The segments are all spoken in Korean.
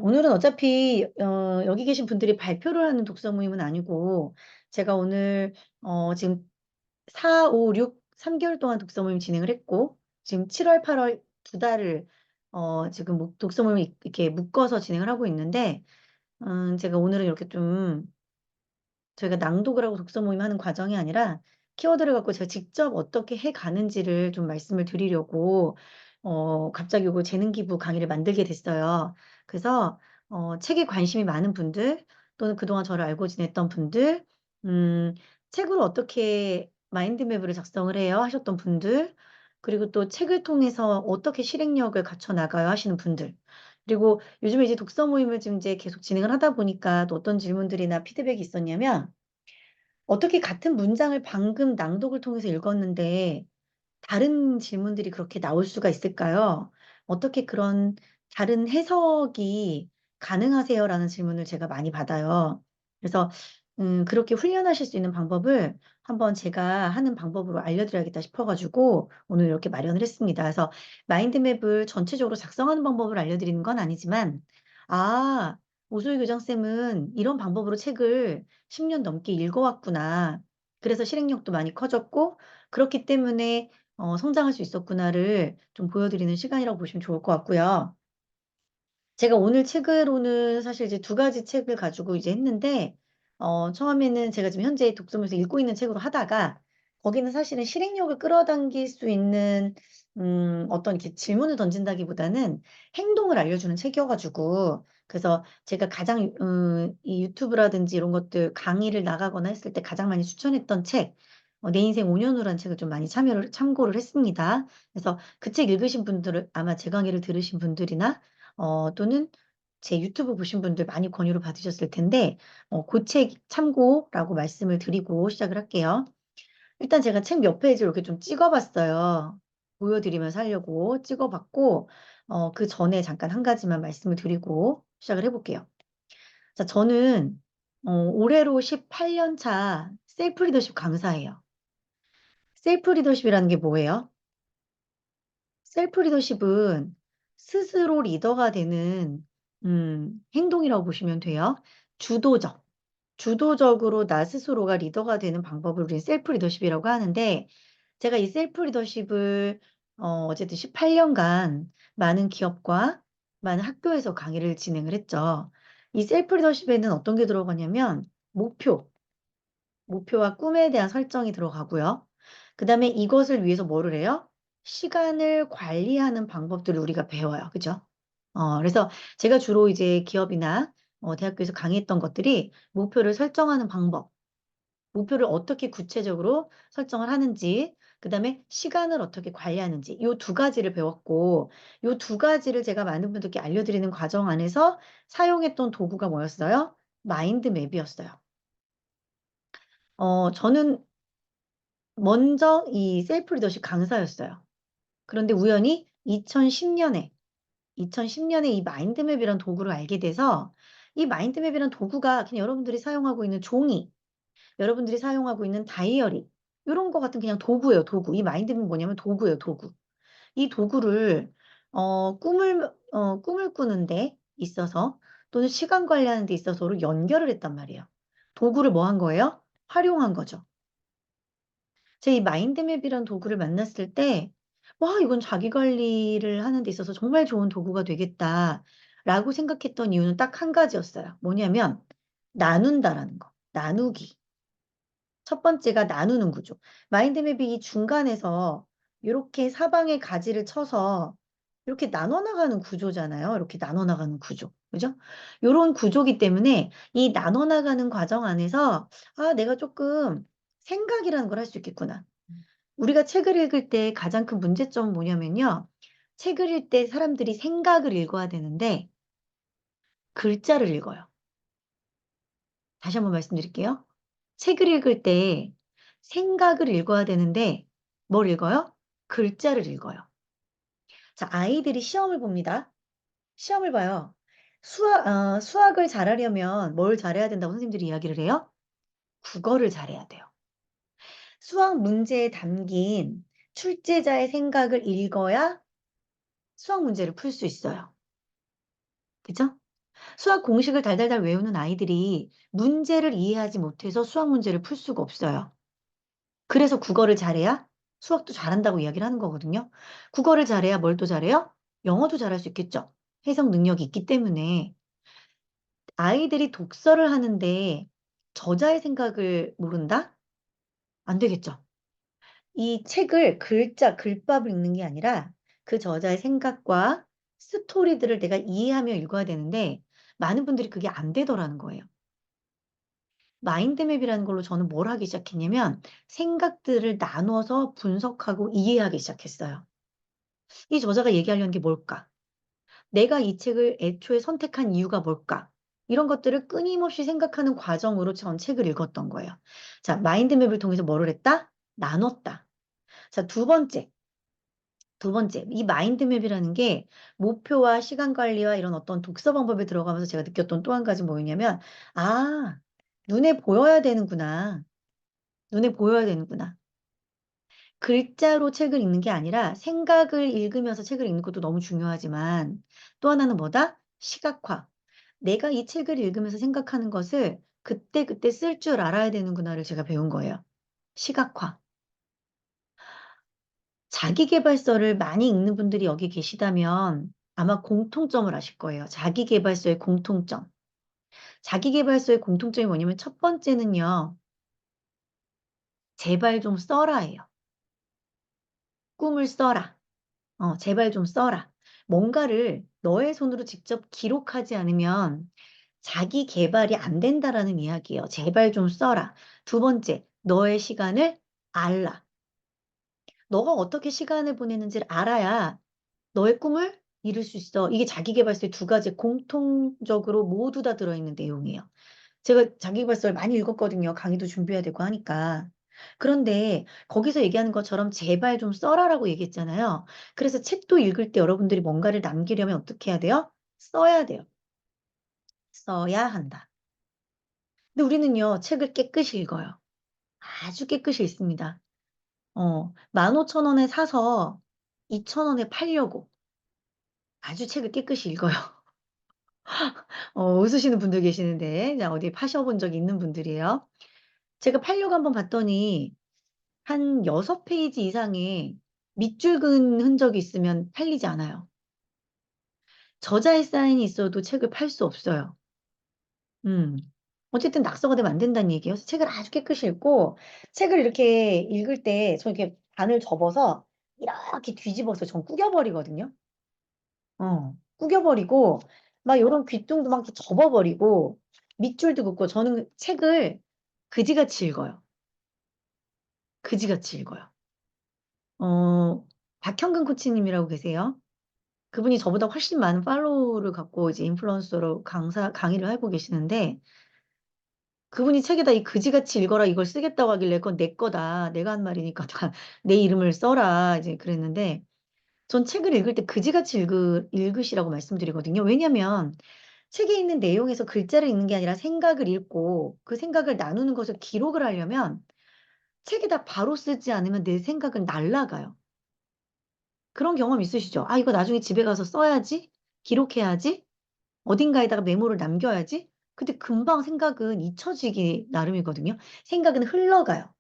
오늘은 어차피 여기 계신 분들이 발표를 하는 독서 모임은 아니고 제가 오늘 지금 4, 5, 6, 3개월 동안 독서 모임 진행을 했고 지금 7월, 8월 두 달을 지금 독서 모임 이렇게 묶어서 진행을 하고 있는데 제가 오늘은 이렇게 좀 저희가 낭독을 하고 독서 모임 하는 과정이 아니라 키워드를 갖고 제가 직접 어떻게 해 가는지를 좀 말씀을 드리려고 갑자기 요거 재능 기부 강의를 만들게 됐어요. 그래서 책에 관심이 많은 분들 또는 그동안 저를 알고 지냈던 분들 음 책으로 어떻게 마인드맵을 작성을 해요 하셨던 분들 그리고 또 책을 통해서 어떻게 실행력을 갖춰 나가요 하시는 분들 그리고 요즘에 이제 독서 모임을 지금 이제 계속 진행을 하다 보니까 또 어떤 질문들이나 피드백이 있었냐면 어떻게 같은 문장을 방금 낭독을 통해서 읽었는데 다른 질문들이 그렇게 나올 수가 있을까요? 어떻게 그런 다른 해석이 가능하세요?라는 질문을 제가 많이 받아요. 그래서 그렇게 훈련하실 수 있는 방법을 한번 제가 하는 방법으로 알려드려야겠다 싶어가지고 오늘 이렇게 마련을 했습니다. 그래서 마인드맵을 전체적으로 작성하는 방법을 알려드리는 건 아니지만 아, 오수희 교장쌤은 이런 방법으로 책을 10년 넘게 읽어왔구나. 그래서 실행력도 많이 커졌고 그렇기 때문에 성장할 수 있었구나를 좀 보여드리는 시간이라고 보시면 좋을 것 같고요. 제가 오늘 책으로는 사실 이제 두 가지 책을 가지고 이제 했는데 처음에는 제가 지금 현재 독서모에서 읽고 있는 책으로 하다가 거기는 사실은 실행력을 끌어당길 수 있는 어떤 이렇게 질문을 던진다기보다는 행동을 알려주는 책이어 가지고 그래서 제가 가장 이 유튜브라든지 이런 것들 강의를 나가거나 했을 때 가장 많이 추천했던 책 내 인생 5년 후라는 책을 좀 많이 참고를 했습니다. 그래서 그 책 읽으신 분들은 아마 제 강의를 들으신 분들이나 또는 제 유튜브 보신 분들 많이 권유를 받으셨을 텐데 그 책 참고라고 말씀을 드리고 시작을 할게요. 일단 제가 책 몇 페이지를 이렇게 좀 찍어 봤어요. 보여드리면서 하려고 찍어 봤고 그전에 잠깐 한 가지만 말씀을 드리고 시작을 해 볼게요. 자, 저는 올해로 18년 차 셀프 리더십 강사예요. 셀프 리더십이라는 게 뭐예요? 셀프 리더십은 스스로 리더가 되는 행동이라고 보시면 돼요. 주도적. 주도적으로 나 스스로가 리더가 되는 방법을 우리는 셀프 리더십이라고 하는데 제가 이 셀프 리더십을 어쨌든 18년간 많은 기업과 많은 학교에서 강의를 진행을 했죠. 이 셀프 리더십에는 어떤 게 들어가냐면 목표와 꿈에 대한 설정이 들어가고요. 그다음에 이것을 위해서 뭐를 해요? 시간을 관리하는 방법들을 우리가 배워요. 그죠? 그래서 제가 주로 이제 기업이나 대학교에서 강의했던 것들이 목표를 설정하는 방법, 목표를 어떻게 구체적으로 설정을 하는지, 그다음에 시간을 어떻게 관리하는지 요 두 가지를 배웠고 요 두 가지를 제가 많은 분들께 알려드리는 과정 안에서 사용했던 도구가 뭐였어요? 마인드맵이었어요. 저는 먼저 이 셀프 리더십 강사였어요. 그런데 우연히 2010년에 이 마인드맵이란 도구를 알게 돼서 이 마인드맵이란 도구가 그냥 여러분들이 사용하고 있는 종이, 여러분들이 사용하고 있는 다이어리, 이런 거 같은 그냥 도구예요, 도구. 이 마인드맵은 뭐냐면 도구예요, 도구. 이 도구를 꿈을 꾸는 데 있어서 또는 시간 관리하는 데 있어서로 연결을 했단 말이에요. 도구를 뭐 한 거예요? 활용한 거죠. 제 이 마인드맵이란 도구를 만났을 때, 와, 이건 자기 관리를 하는 데 있어서 정말 좋은 도구가 되겠다라고 생각했던 이유는 딱 한 가지였어요. 뭐냐면, 나눈다라는 거. 나누기. 첫 번째가 나누는 구조. 마인드맵이 이 중간에서 이렇게 사방에 가지를 쳐서 이렇게 나눠 나가는 구조잖아요. 이렇게 나눠 나가는 구조. 그죠? 요런 구조기 때문에 이 나눠 나가는 과정 안에서 아, 내가 조금 생각이라는 걸 할 수 있겠구나. 우리가 책을 읽을 때 가장 큰 문제점은 뭐냐면요. 책을 읽을 때 사람들이 생각을 읽어야 되는데 글자를 읽어요. 다시 한번 말씀드릴게요. 책을 읽을 때 생각을 읽어야 되는데 뭘 읽어요? 글자를 읽어요. 자, 아이들이 시험을 봅니다. 시험을 봐요. 수학을 잘하려면 뭘 잘해야 된다고 선생님들이 이야기를 해요? 국어를 잘해야 돼요. 수학 문제에 담긴 출제자의 생각을 읽어야 수학 문제를 풀 수 있어요. 그죠? 수학 공식을 달달달 외우는 아이들이 문제를 이해하지 못해서 수학 문제를 풀 수가 없어요. 그래서 국어를 잘해야 수학도 잘한다고 이야기를 하는 거거든요. 국어를 잘해야 뭘 또 잘해요? 영어도 잘할 수 있겠죠. 해석 능력이 있기 때문에 아이들이 독서를 하는데 저자의 생각을 모른다? 안 되겠죠. 이 책을 글밥을 읽는 게 아니라 그 저자의 생각과 스토리들을 내가 이해하며 읽어야 되는데 많은 분들이 그게 안 되더라는 거예요. 마인드맵이라는 걸로 저는 뭘 하기 시작했냐면 생각들을 나눠서 분석하고 이해하기 시작했어요. 이 저자가 얘기하려는 게 뭘까? 내가 이 책을 애초에 선택한 이유가 뭘까? 이런 것들을 끊임없이 생각하는 과정으로 전 책을 읽었던 거예요. 자, 마인드맵을 통해서 뭐를 했다? 나눴다. 자, 두 번째, 이 마인드맵이라는 게 목표와 시간 관리와 이런 어떤 독서 방법에 들어가면서 제가 느꼈던 또 한 가지 뭐였냐면, 아, 눈에 보여야 되는구나. 눈에 보여야 되는구나. 글자로 책을 읽는 게 아니라 생각을 읽으면서 책을 읽는 것도 너무 중요하지만 또 하나는 뭐다? 시각화. 내가 이 책을 읽으면서 생각하는 것을 그때그때 쓸 줄 알아야 되는구나를 제가 배운 거예요. 시각화. 자기계발서를 많이 읽는 분들이 여기 계시다면 아마 공통점을 아실 거예요. 자기계발서의 공통점. 자기계발서의 공통점이 뭐냐면 첫 번째는요. 제발 좀 써라예요. 꿈을 써라. 제발 좀 써라. 뭔가를 너의 손으로 직접 기록하지 않으면 자기 개발이 안 된다라는 이야기예요. 제발 좀 써라. 두 번째, 너의 시간을 알라. 너가 어떻게 시간을 보내는지를 알아야 너의 꿈을 이룰 수 있어. 이게 자기계발서의 두 가지 공통적으로 모두 다 들어있는 내용이에요. 제가 자기계발서를 많이 읽었거든요. 강의도 준비해야 되고 하니까. 그런데 거기서 얘기하는 것처럼 제발 좀 써라라고 얘기했잖아요. 그래서 책도 읽을 때 여러분들이 뭔가를 남기려면 어떻게 해야 돼요? 써야 돼요. 써야 한다. 근데 우리는요, 책을 깨끗이 읽어요. 아주 깨끗이 읽습니다. 15,000원에 사서 2,000원에 팔려고 아주 책을 깨끗이 읽어요. 웃으시는 분들 계시는데, 자, 어디 파셔본 적 있는 분들이에요. 제가 팔려고 한번 봤더니, 한 6페이지 이상의 밑줄 그은 흔적이 있으면 팔리지 않아요. 저자의 사인이 있어도 책을 팔 수 없어요. 음. 어쨌든 낙서가 되면 안 된다는 얘기예요. 그래서 책을 아주 깨끗이 읽고, 책을 이렇게 읽을 때, 저 이렇게 반을 접어서, 이렇게 뒤집어서 전 구겨버리거든요. 구겨버리고, 막 요런 귀뚱도 막 이렇게 접어버리고, 밑줄도 긋고, 저는 책을 그지같이 읽어요. 그지같이 읽어요. 어, 박형근 코치님이라고 계세요. 그분이 저보다 훨씬 많은 팔로우를 갖고 이제 인플루언서로 강의를 하고 계시는데, 그분이 책에다 이 그지같이 읽어라 이걸 쓰겠다고 하길래 그건 내 거다. 내가 한 말이니까 다 내 이름을 써라. 이제 그랬는데, 전 책을 읽을 때 그지같이 읽으시라고 말씀드리거든요. 왜냐면 책에 있는 내용에서 글자를 읽는 게 아니라 생각을 읽고 그 생각을 나누는 것을 기록을 하려면 책에다 바로 쓰지 않으면 내 생각은 날아가요. 그런 경험 있으시죠? 아, 이거 나중에 집에 가서 써야지, 기록해야지, 어딘가에다가 메모를 남겨야지. 근데 금방 생각은 잊혀지기 나름이거든요. 생각은 흘러가요.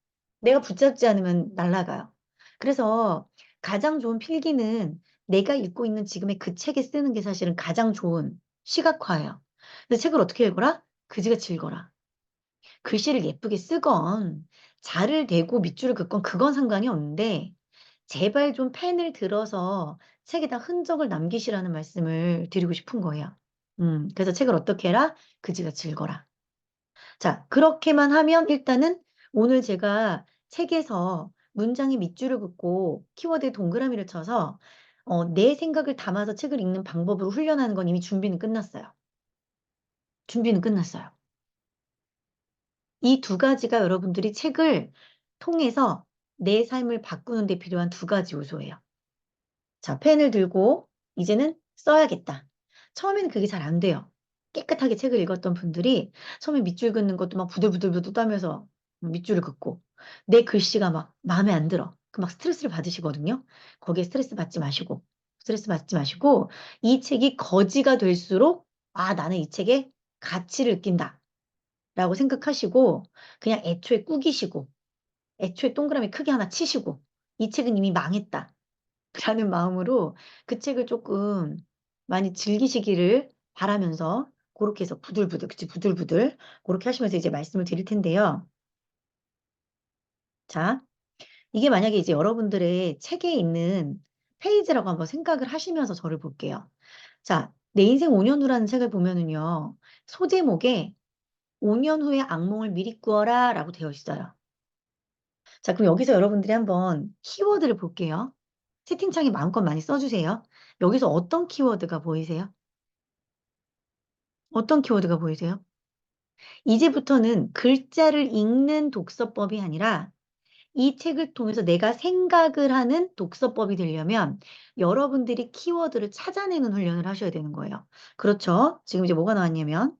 내가 붙잡지 않으면 날아가요. 그래서 가장 좋은 필기는 내가 읽고 있는 지금의 그 책에 쓰는 게 사실은 가장 좋은 시각화예요. 근데 책을 어떻게 읽어라? 그지같이 읽어라. 글씨를 예쁘게 쓰건 자를 대고 밑줄을 긋건 그건 상관이 없는데 제발 좀 펜을 들어서 책에다 흔적을 남기시라는 말씀을 드리고 싶은 거예요. 그래서 책을 어떻게 해라? 그지같이 읽어라. 자, 그렇게만 하면 일단은 오늘 제가 책에서 문장에 밑줄을 긋고 키워드에 동그라미를 쳐서 내 생각을 담아서 책을 읽는 방법으로 훈련하는 건 이미 준비는 끝났어요. 준비는 끝났어요. 이 두 가지가 여러분들이 책을 통해서 내 삶을 바꾸는 데 필요한 두 가지 요소예요. 자, 펜을 들고 이제는 써야겠다. 처음에는 그게 잘 안 돼요. 깨끗하게 책을 읽었던 분들이 처음에 밑줄 긋는 것도 막 부들부들부들 떠면서 밑줄을 긋고 내 글씨가 막 마음에 안 들어. 그 막 스트레스를 받으시거든요. 거기에 스트레스 받지 마시고 이 책이 거지가 될수록 아, 나는 이 책에 가치를 느낀다. 라고 생각하시고, 그냥 애초에 꾸기시고, 애초에 동그라미 크게 하나 치시고, 이 책은 이미 망했다. 라는 마음으로 그 책을 조금 많이 즐기시기를 바라면서, 그렇게 해서 부들부들, 그치, 부들부들, 그렇게 하시면서 이제 말씀을 드릴 텐데요. 자, 이게 만약에 이제 여러분들의 책에 있는 페이지라고 한번 생각을 하시면서 저를 볼게요. 자, 내 인생 5년 후라는 책을 보면은요, 소제목에 5년 후의 악몽을 미리 꾸어라 라고 되어 있어요. 자, 그럼 여기서 여러분들이 한번 키워드를 볼게요. 채팅창에 마음껏 많이 써주세요. 여기서 어떤 키워드가 보이세요? 어떤 키워드가 보이세요? 이제부터는 글자를 읽는 독서법이 아니라 이 책을 통해서 내가 생각을 하는 독서법이 되려면 여러분들이 키워드를 찾아내는 훈련을 하셔야 되는 거예요. 그렇죠? 지금 이제 뭐가 나왔냐면,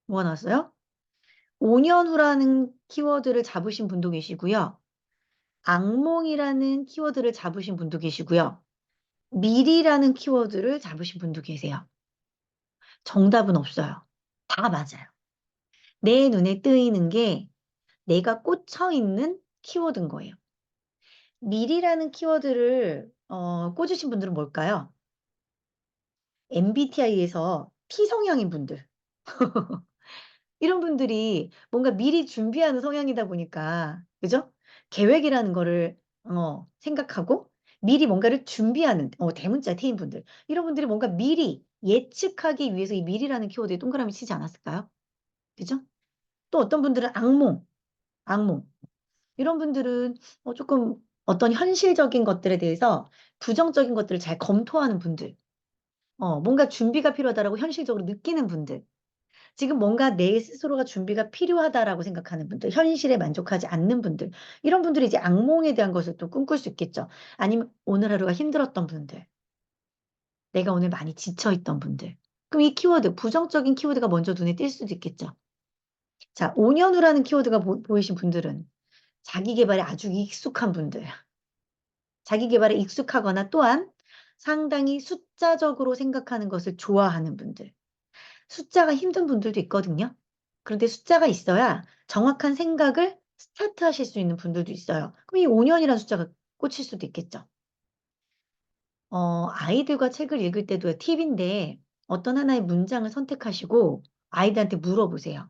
뭐가 나왔어요? 5년 후라는 키워드를 잡으신 분도 계시고요. 악몽이라는 키워드를 잡으신 분도 계시고요. 미리라는 키워드를 잡으신 분도 계세요. 정답은 없어요. 다 맞아요. 내 눈에 뜨이는 게 내가 꽂혀 있는 키워드인 거예요. 미리라는 키워드를 꽂으신 분들은 뭘까요? MBTI에서 T성향인 분들. 이런 분들이 뭔가 미리 준비하는 성향이다 보니까, 그죠? 계획이라는 거를 생각하고 미리 뭔가를 준비하는 대문자 T인 분들. 이런 분들이 뭔가 미리 예측하기 위해서 이 미리라는 키워드에 동그라미 치지 않았을까요? 그죠? 또 어떤 분들은 악몽, 악몽. 이런 분들은 조금 어떤 현실적인 것들에 대해서 부정적인 것들을 잘 검토하는 분들. 뭔가 준비가 필요하다라고 현실적으로 느끼는 분들. 지금 뭔가 내 스스로가 준비가 필요하다라고 생각하는 분들, 현실에 만족하지 않는 분들, 이런 분들이 이제 악몽에 대한 것을 또 꿈꿀 수 있겠죠. 아니면 오늘 하루가 힘들었던 분들, 내가 오늘 많이 지쳐있던 분들. 그럼 이 키워드, 부정적인 키워드가 먼저 눈에 띌 수도 있겠죠. 자, 5년 후라는 키워드가 보이신 분들은 자기 개발에 아주 익숙한 분들, 자기 개발에 익숙하거나 또한 상당히 숫자적으로 생각하는 것을 좋아하는 분들. 숫자가 힘든 분들도 있거든요. 그런데 숫자가 있어야 정확한 생각을 스타트하실 수 있는 분들도 있어요. 그럼 이 5년이라는 숫자가 꽂힐 수도 있겠죠. 아이들과 책을 읽을 때도 팁인데 어떤 하나의 문장을 선택하시고 아이들한테 물어보세요.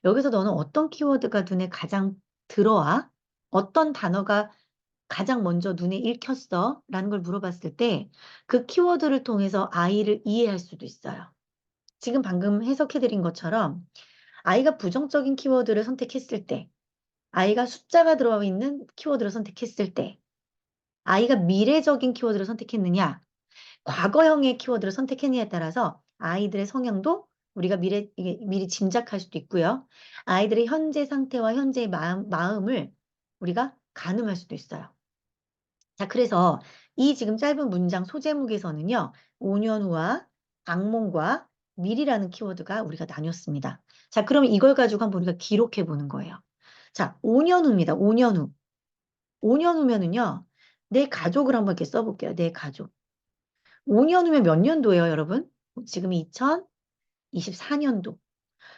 여기서 너는 어떤 키워드가 눈에 가장 들어와? 어떤 단어가 가장 먼저 눈에 읽혔어? 라는 걸 물어봤을 때 그 키워드를 통해서 아이를 이해할 수도 있어요. 지금 방금 해석해드린 것처럼 아이가 부정적인 키워드를 선택했을 때, 아이가 숫자가 들어가 있는 키워드를 선택했을 때, 아이가 미래적인 키워드를 선택했느냐, 과거형의 키워드를 선택했느냐에 따라서 아이들의 성향도 우리가 이게 미리 짐작할 수도 있고요. 아이들의 현재 상태와 현재의 마음을 우리가 가늠할 수도 있어요. 자, 그래서 이 지금 짧은 문장 소제목에서는요, 5년 후와 악몽과 미리라는 키워드가 우리가 나뉘었습니다. 자, 그러면 이걸 가지고 한번 우리가 기록해 보는 거예요. 자, 5년 후입니다. 5년 후. 5년 후면은요, 내 가족을 한번 이렇게 써볼게요. 내 가족. 5년 후면 몇 년도예요, 여러분? 지금이 2024년도.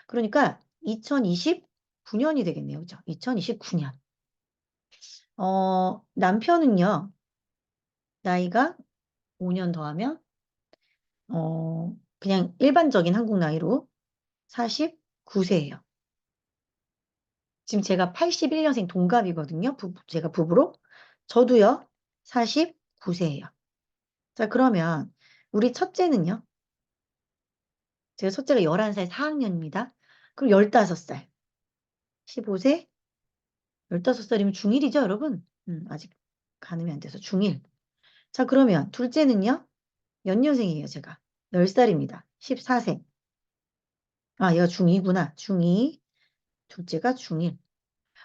그러니까 2029년이 되겠네요. 그죠? 2029년. 남편은요, 나이가 5년 더하면 그냥 일반적인 한국 나이로 49세예요. 지금 제가 81년생 동갑이거든요. 제가 부부로. 저도요, 49세예요. 자, 그러면 우리 첫째는요? 제가 첫째가 11살 4학년입니다. 그럼 15살. 15세? 15살이면 중1이죠, 여러분? 아직 가늠이 안 돼서 중1. 자, 그러면 둘째는요? 몇 년생이에요, 제가? 10살입니다. 14세. 아, 얘가 중2구나. 중2. 둘째가 중1.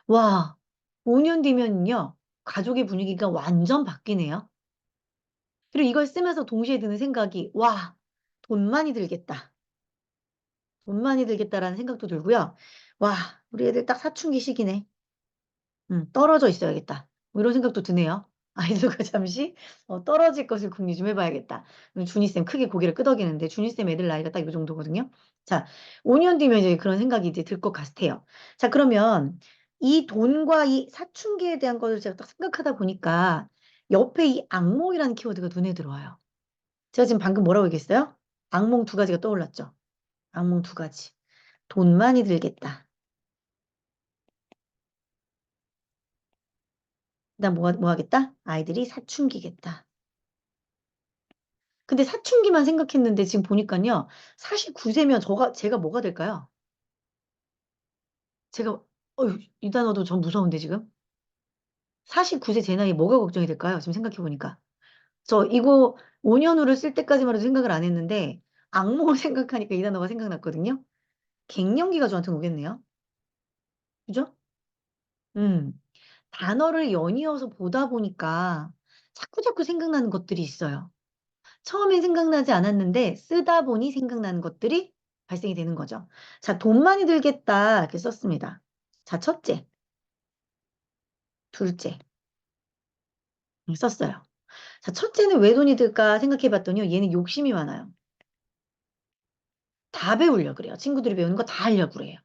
와, 5년 뒤면요, 가족의 분위기가 완전 바뀌네요. 그리고 이걸 쓰면서 동시에 드는 생각이, 와, 돈 많이 들겠다. 돈 많이 들겠다라는 생각도 들고요. 와, 우리 애들 딱 사춘기 시기네. 떨어져 있어야겠다. 뭐 이런 생각도 드네요. 아이들과 잠시 떨어질 것을 궁리 좀 해봐야겠다. 준이쌤 크게 고개를 끄덕이는데 준이쌤 애들 나이가 딱 이 정도거든요. 자, 5년 뒤면 이제 그런 생각이 이제 들 것 같아요. 자, 그러면 이 돈과 이 사춘기에 대한 것을 제가 딱 생각하다 보니까 옆에 이 악몽이라는 키워드가 눈에 들어와요. 제가 지금 방금 뭐라고 얘기했어요? 악몽 두 가지가 떠올랐죠. 악몽 두 가지. 돈 많이 들겠다. 그다음 뭐 하겠다? 아이들이 사춘기겠다. 근데 사춘기만 생각했는데 지금 보니까요. 49세면 제가 뭐가 될까요? 제가 이 단어도 전 무서운데 지금. 49세 제 나이 뭐가 걱정이 될까요? 지금 생각해 보니까. 저 이거 5년 후를 쓸 때까지만 해도 생각을 안 했는데 악몽을 생각하니까 이 단어가 생각났거든요. 갱년기가 저한테는 오겠네요. 그죠? 음. 단어를 연이어서 보다 보니까 자꾸자꾸 생각나는 것들이 있어요. 처음엔 생각나지 않았는데 쓰다 보니 생각나는 것들이 발생이 되는 거죠. 자, 돈 많이 들겠다 이렇게 썼습니다. 자, 첫째, 둘째 썼어요. 자, 첫째는 왜 돈이 들까 생각해 봤더니요. 얘는 욕심이 많아요. 다 배우려고 그래요. 친구들이 배우는 거 다 하려고 그래요.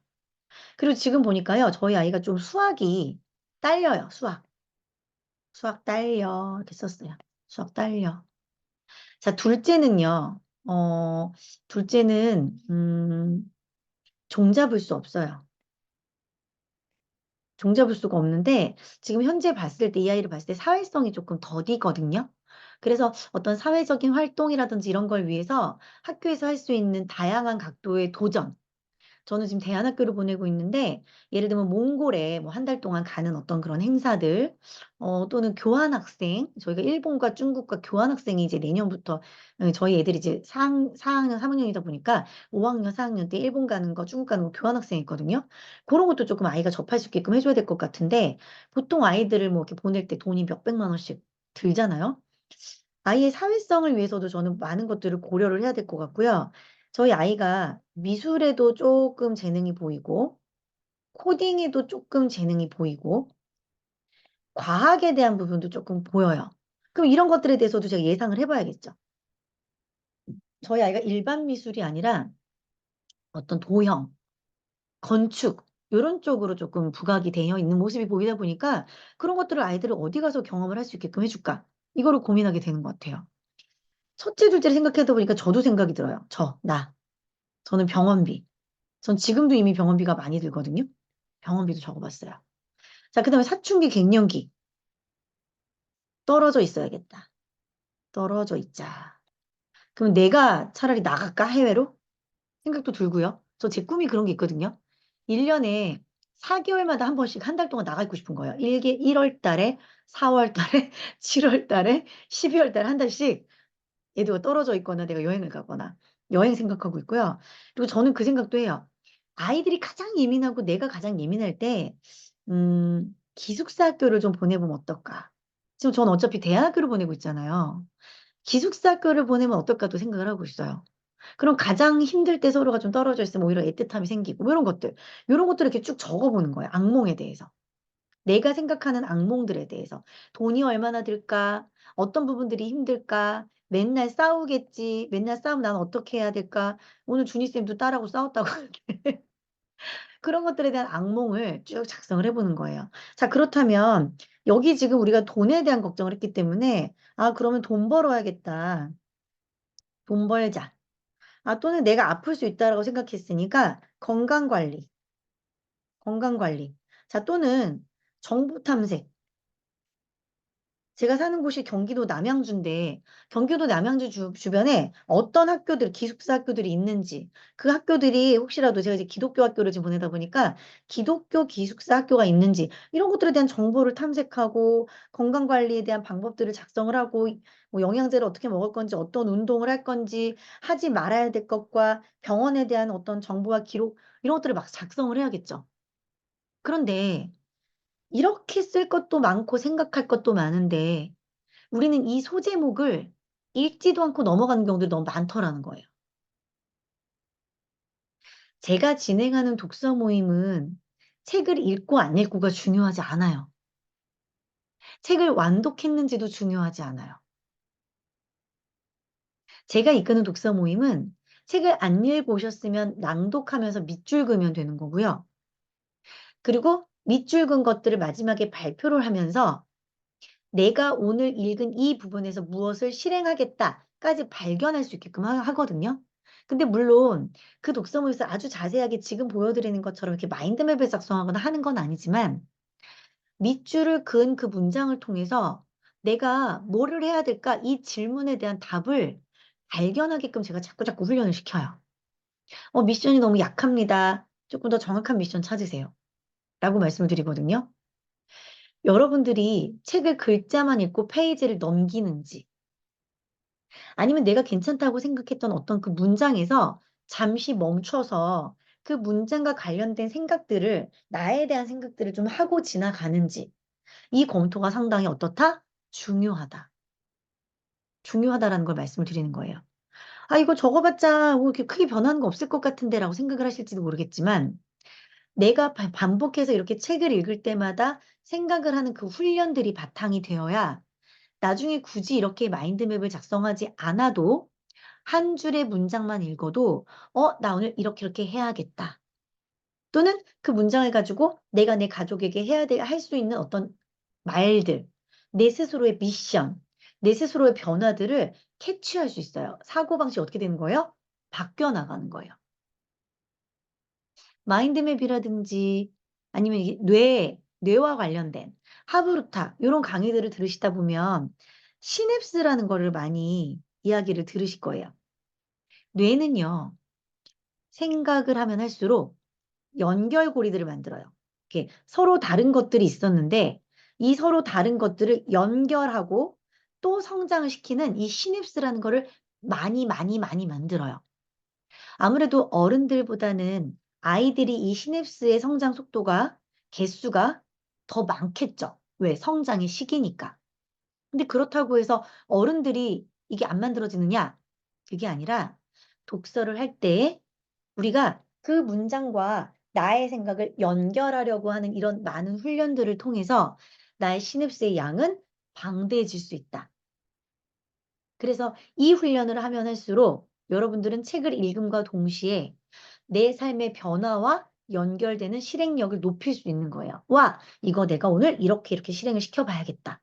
그리고 지금 보니까요. 저희 아이가 좀 수학이 딸려요. 수학. 수학 딸려 이렇게 썼어요. 수학 딸려. 자, 둘째는 종잡을 수 없어요. 종잡을 수가 없는데 지금 현재 봤을 때 이 아이를 봤을 때 사회성이 조금 더디거든요. 그래서 어떤 사회적인 활동이라든지 이런 걸 위해서 학교에서 할 수 있는 다양한 각도의 도전, 저는 지금 대안학교를 보내고 있는데 예를 들면 몽골에 뭐 한 달 동안 가는 어떤 그런 행사들 또는 교환학생 저희가 일본과 중국과 교환학생이 이제 내년부터 저희 애들이 이제 4학년 3학년이다 보니까 5학년 4학년 때 일본 가는 거 중국 가는 거 교환학생 있거든요. 그런 것도 조금 아이가 접할 수 있게끔 해줘야 될 것 같은데 보통 아이들을 뭐 이렇게 보낼 때 돈이 몇백만 원씩 들잖아요. 아이의 사회성을 위해서도 저는 많은 것들을 고려를 해야 될 것 같고요. 저희 아이가 미술에도 조금 재능이 보이고, 코딩에도 조금 재능이 보이고, 과학에 대한 부분도 조금 보여요. 그럼 이런 것들에 대해서도 제가 예상을 해봐야겠죠. 저희 아이가 일반 미술이 아니라 어떤 도형, 건축, 이런 쪽으로 조금 부각이 되어 있는 모습이 보이다 보니까 그런 것들을 아이들을 어디 가서 경험을 할 수 있게끔 해줄까? 이거를 고민하게 되는 것 같아요. 첫째, 둘째를 생각하다 보니까 저도 생각이 들어요. 저는 병원비. 전 지금도 이미 병원비가 많이 들거든요. 병원비도 적어봤어요. 자, 그 다음에 사춘기, 갱년기. 떨어져 있어야겠다. 떨어져 있자. 그럼 내가 차라리 나갈까? 해외로? 생각도 들고요. 저 제 꿈이 그런 게 있거든요. 1년에 4개월마다 한 번씩 한 달 동안 나가 있고 싶은 거예요. 1월 달에, 4월 달에, 7월 달에, 12월 달에 한 달씩 애들과 떨어져 있거나 내가 여행을 가거나 여행 생각하고 있고요. 그리고 저는 그 생각도 해요. 아이들이 가장 예민하고 내가 가장 예민할 때 기숙사 학교를 좀 보내보면 어떨까? 지금 저는 어차피 대학교를 보내고 있잖아요. 기숙사 학교를 보내면 어떨까도 생각을 하고 있어요. 그럼 가장 힘들 때 서로가 좀 떨어져 있으면 오히려 애틋함이 생기고 뭐 이런 것들. 이런 것들을 이렇게 쭉 적어보는 거예요. 악몽에 대해서. 내가 생각하는 악몽들에 대해서. 돈이 얼마나 들까? 어떤 부분들이 힘들까? 맨날 싸우겠지. 맨날 싸우면 난 어떻게 해야 될까? 오늘 준이쌤도 딸하고 싸웠다고 하는데. 그런 것들에 대한 악몽을 쭉 작성을 해보는 거예요. 자, 그렇다면 여기 지금 우리가 돈에 대한 걱정을 했기 때문에 아, 그러면 돈 벌어야겠다. 돈 벌자. 아, 또는 내가 아플 수 있다라고 생각했으니까 건강 관리. 건강 관리. 자, 또는 정보 탐색. 제가 사는 곳이 경기도 남양주인데 경기도 남양주 주변에 어떤 학교들, 기숙사 학교들이 있는지 그 학교들이 혹시라도 제가 이제 기독교 학교를 지금 보내다 보니까 기독교 기숙사 학교가 있는지 이런 것들에 대한 정보를 탐색하고 건강 관리에 대한 방법들을 작성을 하고 뭐 영양제를 어떻게 먹을 건지 어떤 운동을 할 건지 하지 말아야 될 것과 병원에 대한 어떤 정보와 기록 이런 것들을 막 작성을 해야겠죠. 그런데 이렇게 쓸 것도 많고 생각할 것도 많은데 우리는 이 소제목을 읽지도 않고 넘어가는 경우들이 너무 많더라는 거예요. 제가 진행하는 독서 모임은 책을 읽고 안 읽고가 중요하지 않아요. 책을 완독했는지도 중요하지 않아요. 제가 이끄는 독서 모임은 책을 안 읽어보셨으면 낭독하면서 밑줄 그으면 되는 거고요. 그리고 밑줄 그은 것들을 마지막에 발표를 하면서 내가 오늘 읽은 이 부분에서 무엇을 실행하겠다까지 발견할 수 있게끔 하거든요. 근데 물론 그 독서 모임에서 아주 자세하게 지금 보여드리는 것처럼 이렇게 마인드맵을 작성하거나 하는 건 아니지만 밑줄을 그은 그 문장을 통해서 내가 뭐를 해야 될까? 이 질문에 대한 답을 발견하게끔 제가 자꾸자꾸 훈련을 시켜요. 미션이 너무 약합니다. 조금 더 정확한 미션 찾으세요. 라고 말씀을 드리거든요. 여러분들이 책을 글자만 읽고 페이지를 넘기는지 아니면 내가 괜찮다고 생각했던 어떤 그 문장에서 잠시 멈춰서 그 문장과 관련된 생각들을 나에 대한 생각들을 좀 하고 지나가는지 이 검토가 상당히 어떻다? 중요하다. 중요하다라는 걸 말씀을 드리는 거예요. 아, 이거 적어봤자 뭐 이렇게 크게 변하는 거 없을 것 같은데라고 생각을 하실지도 모르겠지만 내가 반복해서 이렇게 책을 읽을 때마다 생각을 하는 그 훈련들이 바탕이 되어야 나중에 굳이 이렇게 마인드맵을 작성하지 않아도 한 줄의 문장만 읽어도 나 오늘 이렇게 이렇게 해야겠다. 또는 그 문장을 가지고 내가 내 가족에게 해야 될, 할 수 있는 어떤 말들, 내 스스로의 미션, 내 스스로의 변화들을 캐치할 수 있어요. 사고방식이 어떻게 되는 거예요? 바뀌어 나가는 거예요. 마인드맵이라든지 아니면 이게 뇌와 관련된 하브루타 이런 강의들을 들으시다 보면 시냅스라는 거를 많이 이야기를 들으실 거예요. 뇌는요, 생각을 하면 할수록 연결고리들을 만들어요. 이렇게 서로 다른 것들이 있었는데 이 서로 다른 것들을 연결하고 또 성장을 시키는 이 시냅스라는 거를 많이 많이 많이 만들어요. 아무래도 어른들보다는 아이들이 이 시냅스의 성장 속도가 개수가 더 많겠죠. 왜? 성장의 시기니까. 근데 그렇다고 해서 어른들이 이게 안 만들어지느냐? 그게 아니라 독서를 할 때 우리가 그 문장과 나의 생각을 연결하려고 하는 이런 많은 훈련들을 통해서 나의 시냅스의 양은 방대해질 수 있다. 그래서 이 훈련을 하면 할수록 여러분들은 책을 읽음과 동시에 내 삶의 변화와 연결되는 실행력을 높일 수 있는 거예요. 와, 이거 내가 오늘 이렇게 이렇게 실행을 시켜봐야겠다.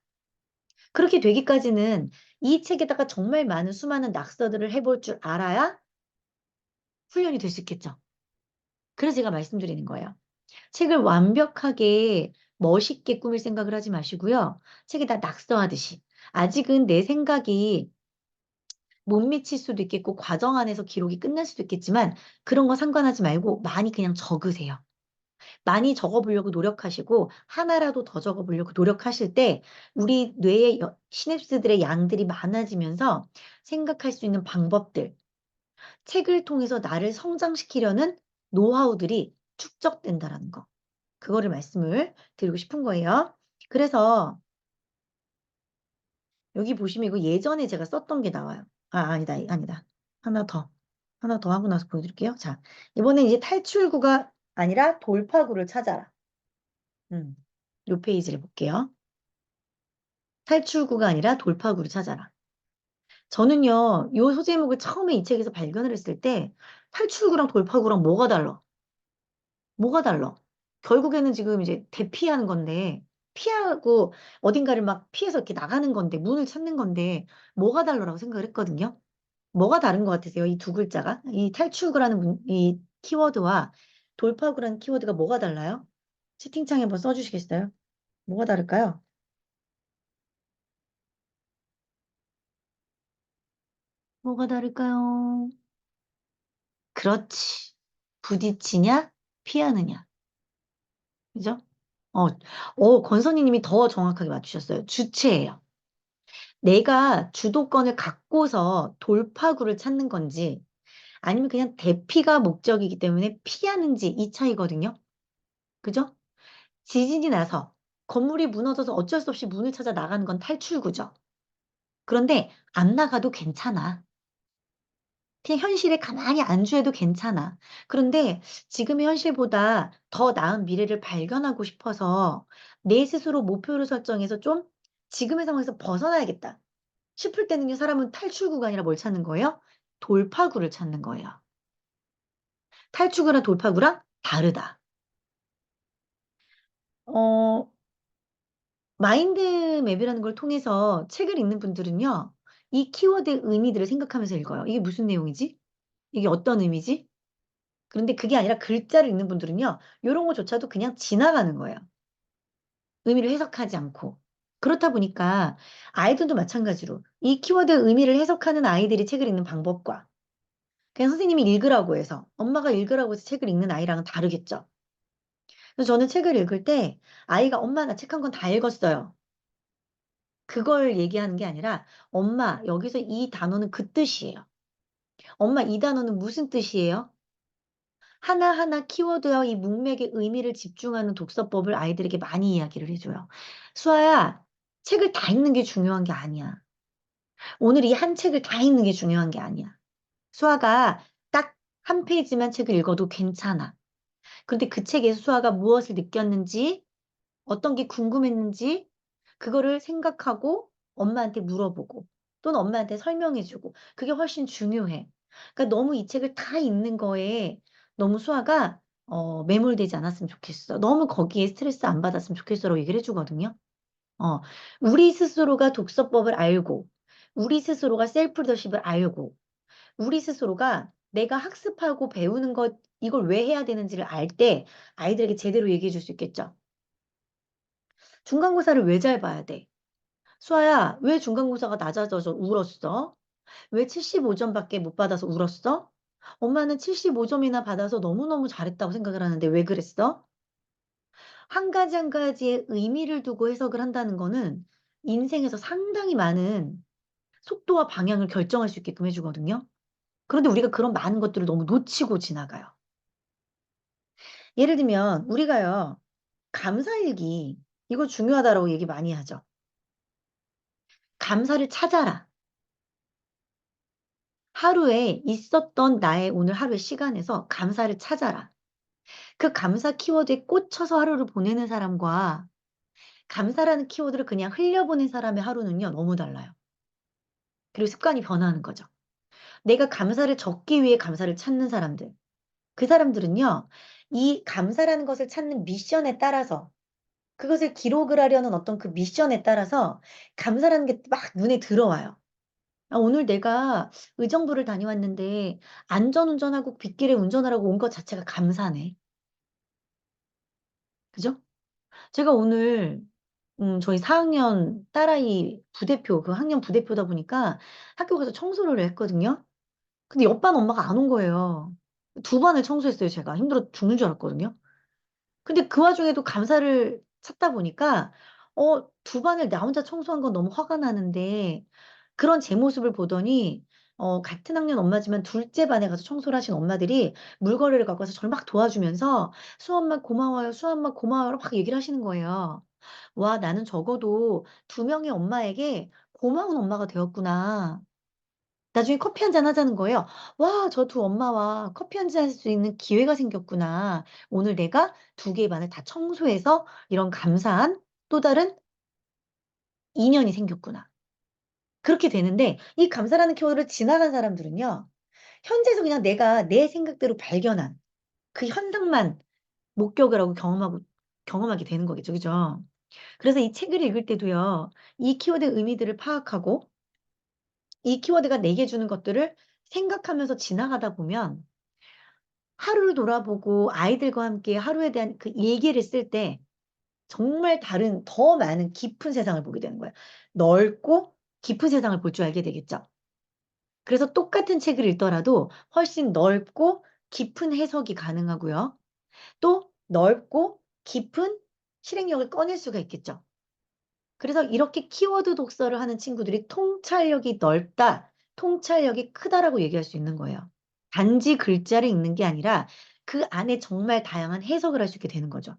그렇게 되기까지는 이 책에다가 정말 많은 수많은 낙서들을 해볼 줄 알아야 훈련이 될 수 있겠죠. 그래서 제가 말씀드리는 거예요. 책을 완벽하게 멋있게 꾸밀 생각을 하지 마시고요. 책에다 낙서하듯이. 아직은 내 생각이 못 미칠 수도 있겠고, 과정 안에서 기록이 끝날 수도 있겠지만, 그런 거 상관하지 말고 많이 그냥 적으세요. 많이 적어보려고 노력하시고, 하나라도 더 적어보려고 노력하실 때, 우리 뇌의 시냅스들의 양들이 많아지면서 생각할 수 있는 방법들, 책을 통해서 나를 성장시키려는 노하우들이 축적된다라는 거. 그거를 말씀을 드리고 싶은 거예요. 그래서 여기 보시면 이거 예전에 제가 썼던 게 나와요. 아니다, 아니다. 하나 더. 하나 더 하고 나서 보여드릴게요. 자, 이번엔 이제 탈출구가 아니라 돌파구를 찾아라. 요 페이지를 볼게요. 탈출구가 아니라 돌파구를 찾아라. 저는요, 요 소제목을 처음에 이 책에서 발견을 했을 때 탈출구랑 돌파구랑 뭐가 달라? 뭐가 달라? 결국에는 지금 이제 대피하는 건데, 피하고 어딘가를 막 피해서 이렇게 나가는 건데, 문을 찾는 건데, 뭐가 달라라고 생각을 했거든요. 뭐가 다른 것 같으세요? 이 두 글자가? 이 탈출구라는 이 키워드와 돌파구라는 키워드가 뭐가 달라요? 채팅창에 한번 써주시겠어요? 뭐가 다를까요? 뭐가 다를까요? 그렇지. 부딪히냐? 피하느냐. 그죠? 어, 권선희님이 더 정확하게 맞추셨어요. 주체예요. 내가 주도권을 갖고서 돌파구를 찾는 건지 아니면 그냥 대피가 목적이기 때문에 피하는지 이 차이거든요. 그죠? 지진이 나서 건물이 무너져서 어쩔 수 없이 문을 찾아 나가는 건 탈출구죠. 그런데 안 나가도 괜찮아. 그냥 현실에 가만히 안주해도 괜찮아. 그런데 지금의 현실보다 더 나은 미래를 발견하고 싶어서 내 스스로 목표를 설정해서 좀 지금의 상황에서 벗어나야겠다 싶을 때는요, 사람은 탈출구가 아니라 뭘 찾는 거예요? 돌파구를 찾는 거예요. 탈출구랑 돌파구랑 다르다. 어, 마인드맵이라는 걸 통해서 책을 읽는 분들은요, 이 키워드의 의미들을 생각하면서 읽어요. 이게 무슨 내용이지? 이게 어떤 의미지? 그런데 그게 아니라 글자를 읽는 분들은요, 이런 거조차도 그냥 지나가는 거예요. 의미를 해석하지 않고. 그렇다 보니까 아이들도 마찬가지로 이 키워드의 의미를 해석하는 아이들이 책을 읽는 방법과 그냥 선생님이 읽으라고 해서 엄마가 읽으라고 해서 책을 읽는 아이랑은 다르겠죠. 그래서 저는 책을 읽을 때 아이가 엄마 나 책 한 권 다 읽었어요. 그걸 얘기하는 게 아니라 엄마 여기서 이 단어는 그 뜻이에요. 엄마 이 단어는 무슨 뜻이에요? 하나하나 키워드와 이 문맥의 의미를 집중하는 독서법을 아이들에게 많이 이야기를 해줘요. 수아야, 책을 다 읽는 게 중요한 게 아니야. 오늘 이 한 책을 다 읽는 게 중요한 게 아니야. 수아가 딱 한 페이지만 책을 읽어도 괜찮아. 그런데 그 책에서 수아가 무엇을 느꼈는지, 어떤 게 궁금했는지, 그거를 생각하고 엄마한테 물어보고 또는 엄마한테 설명해주고 그게 훨씬 중요해. 그러니까 너무 이 책을 다 읽는 거에 너무 수아가 매몰되지 않았으면 좋겠어. 너무 거기에 스트레스 안 받았으면 좋겠어라고 얘기를 해주거든요. 어, 우리 스스로가 독서법을 알고 우리 스스로가 셀프 리더십을 알고 우리 스스로가 내가 학습하고 배우는 것 이걸 왜 해야 되는지를 알 때 아이들에게 제대로 얘기해 줄 수 있겠죠. 중간고사를 왜 잘 봐야 돼? 수아야, 왜 중간고사가 낮아져서 울었어? 왜 75점밖에 못 받아서 울었어? 엄마는 75점이나 받아서 너무너무 잘했다고 생각을 하는데 왜 그랬어? 한 가지 한 가지의 의미를 두고 해석을 한다는 거는 인생에서 상당히 많은 속도와 방향을 결정할 수 있게끔 해주거든요. 그런데 우리가 그런 많은 것들을 너무 놓치고 지나가요. 예를 들면 우리가요, 감사일기 이거 중요하다라고 얘기 많이 하죠. 감사를 찾아라. 하루에 있었던 나의 오늘 하루의 시간에서 감사를 찾아라. 그 감사 키워드에 꽂혀서 하루를 보내는 사람과 감사라는 키워드를 그냥 흘려보낸 사람의 하루는요, 너무 달라요. 그리고 습관이 변하는 거죠. 내가 감사를 적기 위해 감사를 찾는 사람들. 그 사람들은요, 이 감사라는 것을 찾는 미션에 따라서 그것을 기록을 하려는 어떤 그 미션에 따라서 감사라는 게 막 눈에 들어와요. 아, 오늘 내가 의정부를 다녀왔는데 안전운전하고 빗길에 운전하라고 온 것 자체가 감사네. 그죠? 제가 오늘 저희 4학년 딸아이 부대표, 그 학년 부대표다 보니까 학교 가서 청소를 했거든요. 근데 옆반 엄마가 안 온 거예요. 두 반을 청소했어요, 제가. 힘들어 죽는 줄 알았거든요. 근데 그 와중에도 감사를 찾다 보니까, 두 반을 나 혼자 청소한 건 너무 화가 나는데, 그런 제 모습을 보더니, 같은 학년 엄마지만 둘째 반에 가서 청소를 하신 엄마들이 물걸이를 갖고 와서 저를 막 도와주면서, 수엄마 고마워요, 수엄마 고마워요, 막 얘기를 하시는 거예요. 와, 나는 적어도 두 명의 엄마에게 고마운 엄마가 되었구나. 나중에 커피 한 잔 하자는 거예요. 와, 저 두 엄마와 커피 한 잔 할 수 있는 기회가 생겼구나. 오늘 내가 두 개의 반을 다 청소해서 이런 감사한 또 다른 인연이 생겼구나. 그렇게 되는데 이 감사라는 키워드를 지나간 사람들은요. 현재에서 그냥 내가 내 생각대로 발견한 그 현상만 목격을 하고 경험하게 되는 거겠죠. 그죠? 그래서 이 책을 읽을 때도요. 이 키워드의 의미들을 파악하고 이 키워드가 내게 주는 것들을 생각하면서 지나가다 보면 하루를 돌아보고 아이들과 함께 하루에 대한 그 일기를 쓸 때 정말 다른 더 많은 깊은 세상을 보게 되는 거예요. 넓고 깊은 세상을 볼 줄 알게 되겠죠. 그래서 똑같은 책을 읽더라도 훨씬 넓고 깊은 해석이 가능하고요. 또 넓고 깊은 실행력을 꺼낼 수가 있겠죠. 그래서 이렇게 키워드 독서를 하는 친구들이 통찰력이 넓다, 통찰력이 크다라고 얘기할 수 있는 거예요. 단지 글자를 읽는 게 아니라 그 안에 정말 다양한 해석을 할 수 있게 되는 거죠.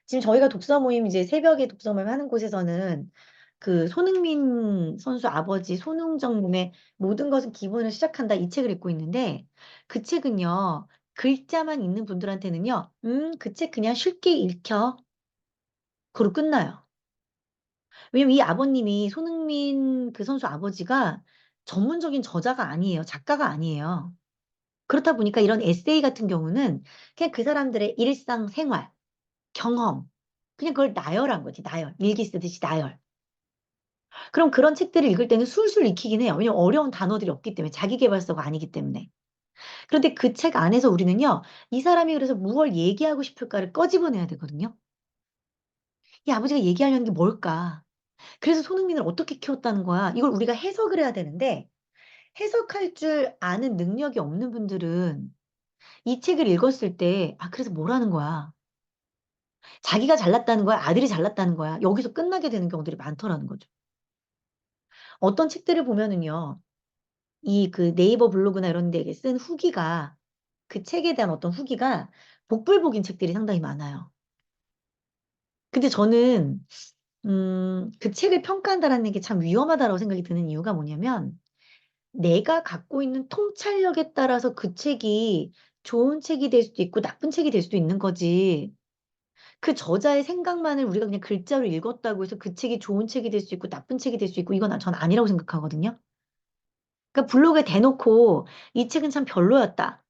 지금 저희가 독서 모임 이제 새벽에 독서 모임 하는 곳에서는 그 손흥민 선수 아버지 손흥정님의 모든 것은 기본을 시작한다 이 책을 읽고 있는데 그 책은요. 글자만 있는 분들한테는요. 그 책 그냥 쉽게 읽혀. 그로 끝나요. 왜냐면 이 아버님이 손흥민 그 선수 아버지가 전문적인 저자가 아니에요. 작가가 아니에요. 그렇다 보니까 이런 에세이 같은 경우는 그냥 그 사람들의 일상 생활, 경험, 그냥 그걸 나열한 거지, 나열. 일기 쓰듯이 나열. 그럼 그런 책들을 읽을 때는 술술 읽히긴 해요. 왜냐면 어려운 단어들이 없기 때문에, 자기계발서가 아니기 때문에. 그런데 그 책 안에서 우리는요, 이 사람이 그래서 무엇 얘기하고 싶을까를 꺼집어내야 되거든요. 이 아버지가 얘기하려는 게 뭘까? 그래서 손흥민을 어떻게 키웠다는 거야? 이걸 우리가 해석을 해야 되는데, 해석할 줄 아는 능력이 없는 분들은 이 책을 읽었을 때, 아, 그래서 뭐라는 거야? 자기가 잘났다는 거야? 아들이 잘났다는 거야? 여기서 끝나게 되는 경우들이 많더라는 거죠. 어떤 책들을 보면은요, 이 그 네이버 블로그나 이런 데에 쓴 후기가, 그 책에 대한 어떤 후기가 복불복인 책들이 상당히 많아요. 근데 저는, 그 책을 평가한다라는 게 참 위험하다라고 생각이 드는 이유가 뭐냐면, 내가 갖고 있는 통찰력에 따라서 그 책이 좋은 책이 될 수도 있고 나쁜 책이 될 수도 있는 거지. 그 저자의 생각만을 우리가 그냥 글자로 읽었다고 해서 그 책이 좋은 책이 될 수 있고 나쁜 책이 될 수 있고 이건 전 아니라고 생각하거든요. 그러니까 블로그에 대놓고 이 책은 참 별로였다.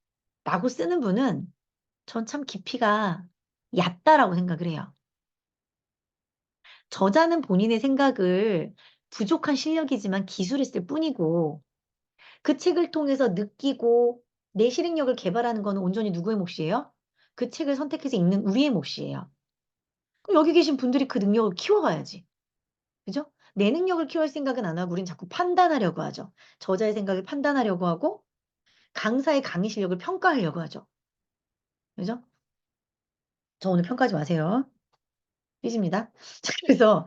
라고 쓰는 분은 전 참 깊이가 얕다라고 생각을 해요. 저자는 본인의 생각을 부족한 실력이지만 기술했을 뿐이고 그 책을 통해서 느끼고 내 실행력을 개발하는 건 온전히 누구의 몫이에요? 그 책을 선택해서 읽는 우리의 몫이에요. 그럼 여기 계신 분들이 그 능력을 키워가야지. 그죠? 내 능력을 키울 생각은 안 하고 우린 자꾸 판단하려고 하죠. 저자의 생각을 판단하려고 하고 강사의 강의 실력을 평가하려고 하죠. 그죠? 저 오늘 평가하지 마세요. 삐집니다. 자, 그래서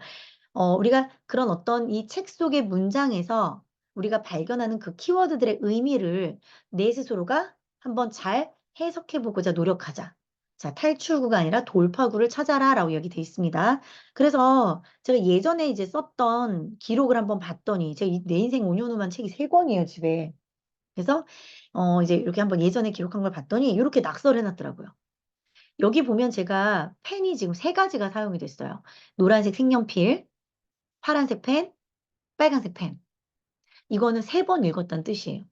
우리가 그런 어떤 이 책 속의 문장에서 우리가 발견하는 그 키워드들의 의미를 내 스스로가 한번 잘 해석해 보고자 노력하자. 자, 탈출구가 아니라 돌파구를 찾아라라고 여기 돼 있습니다. 그래서 제가 예전에 이제 썼던 기록을 한번 봤더니 제가 내 인생 5년 후만 책이 3권이에요, 집에. 그래서 이제 이렇게 한번 예전에 기록한 걸 봤더니 이렇게 낙서를 해놨더라고요. 여기 보면 제가 펜이 지금 3가지가 사용이 됐어요. 노란색 색연필, 파란색 펜, 빨간색 펜. 이거는 3번 읽었다는 뜻이에요.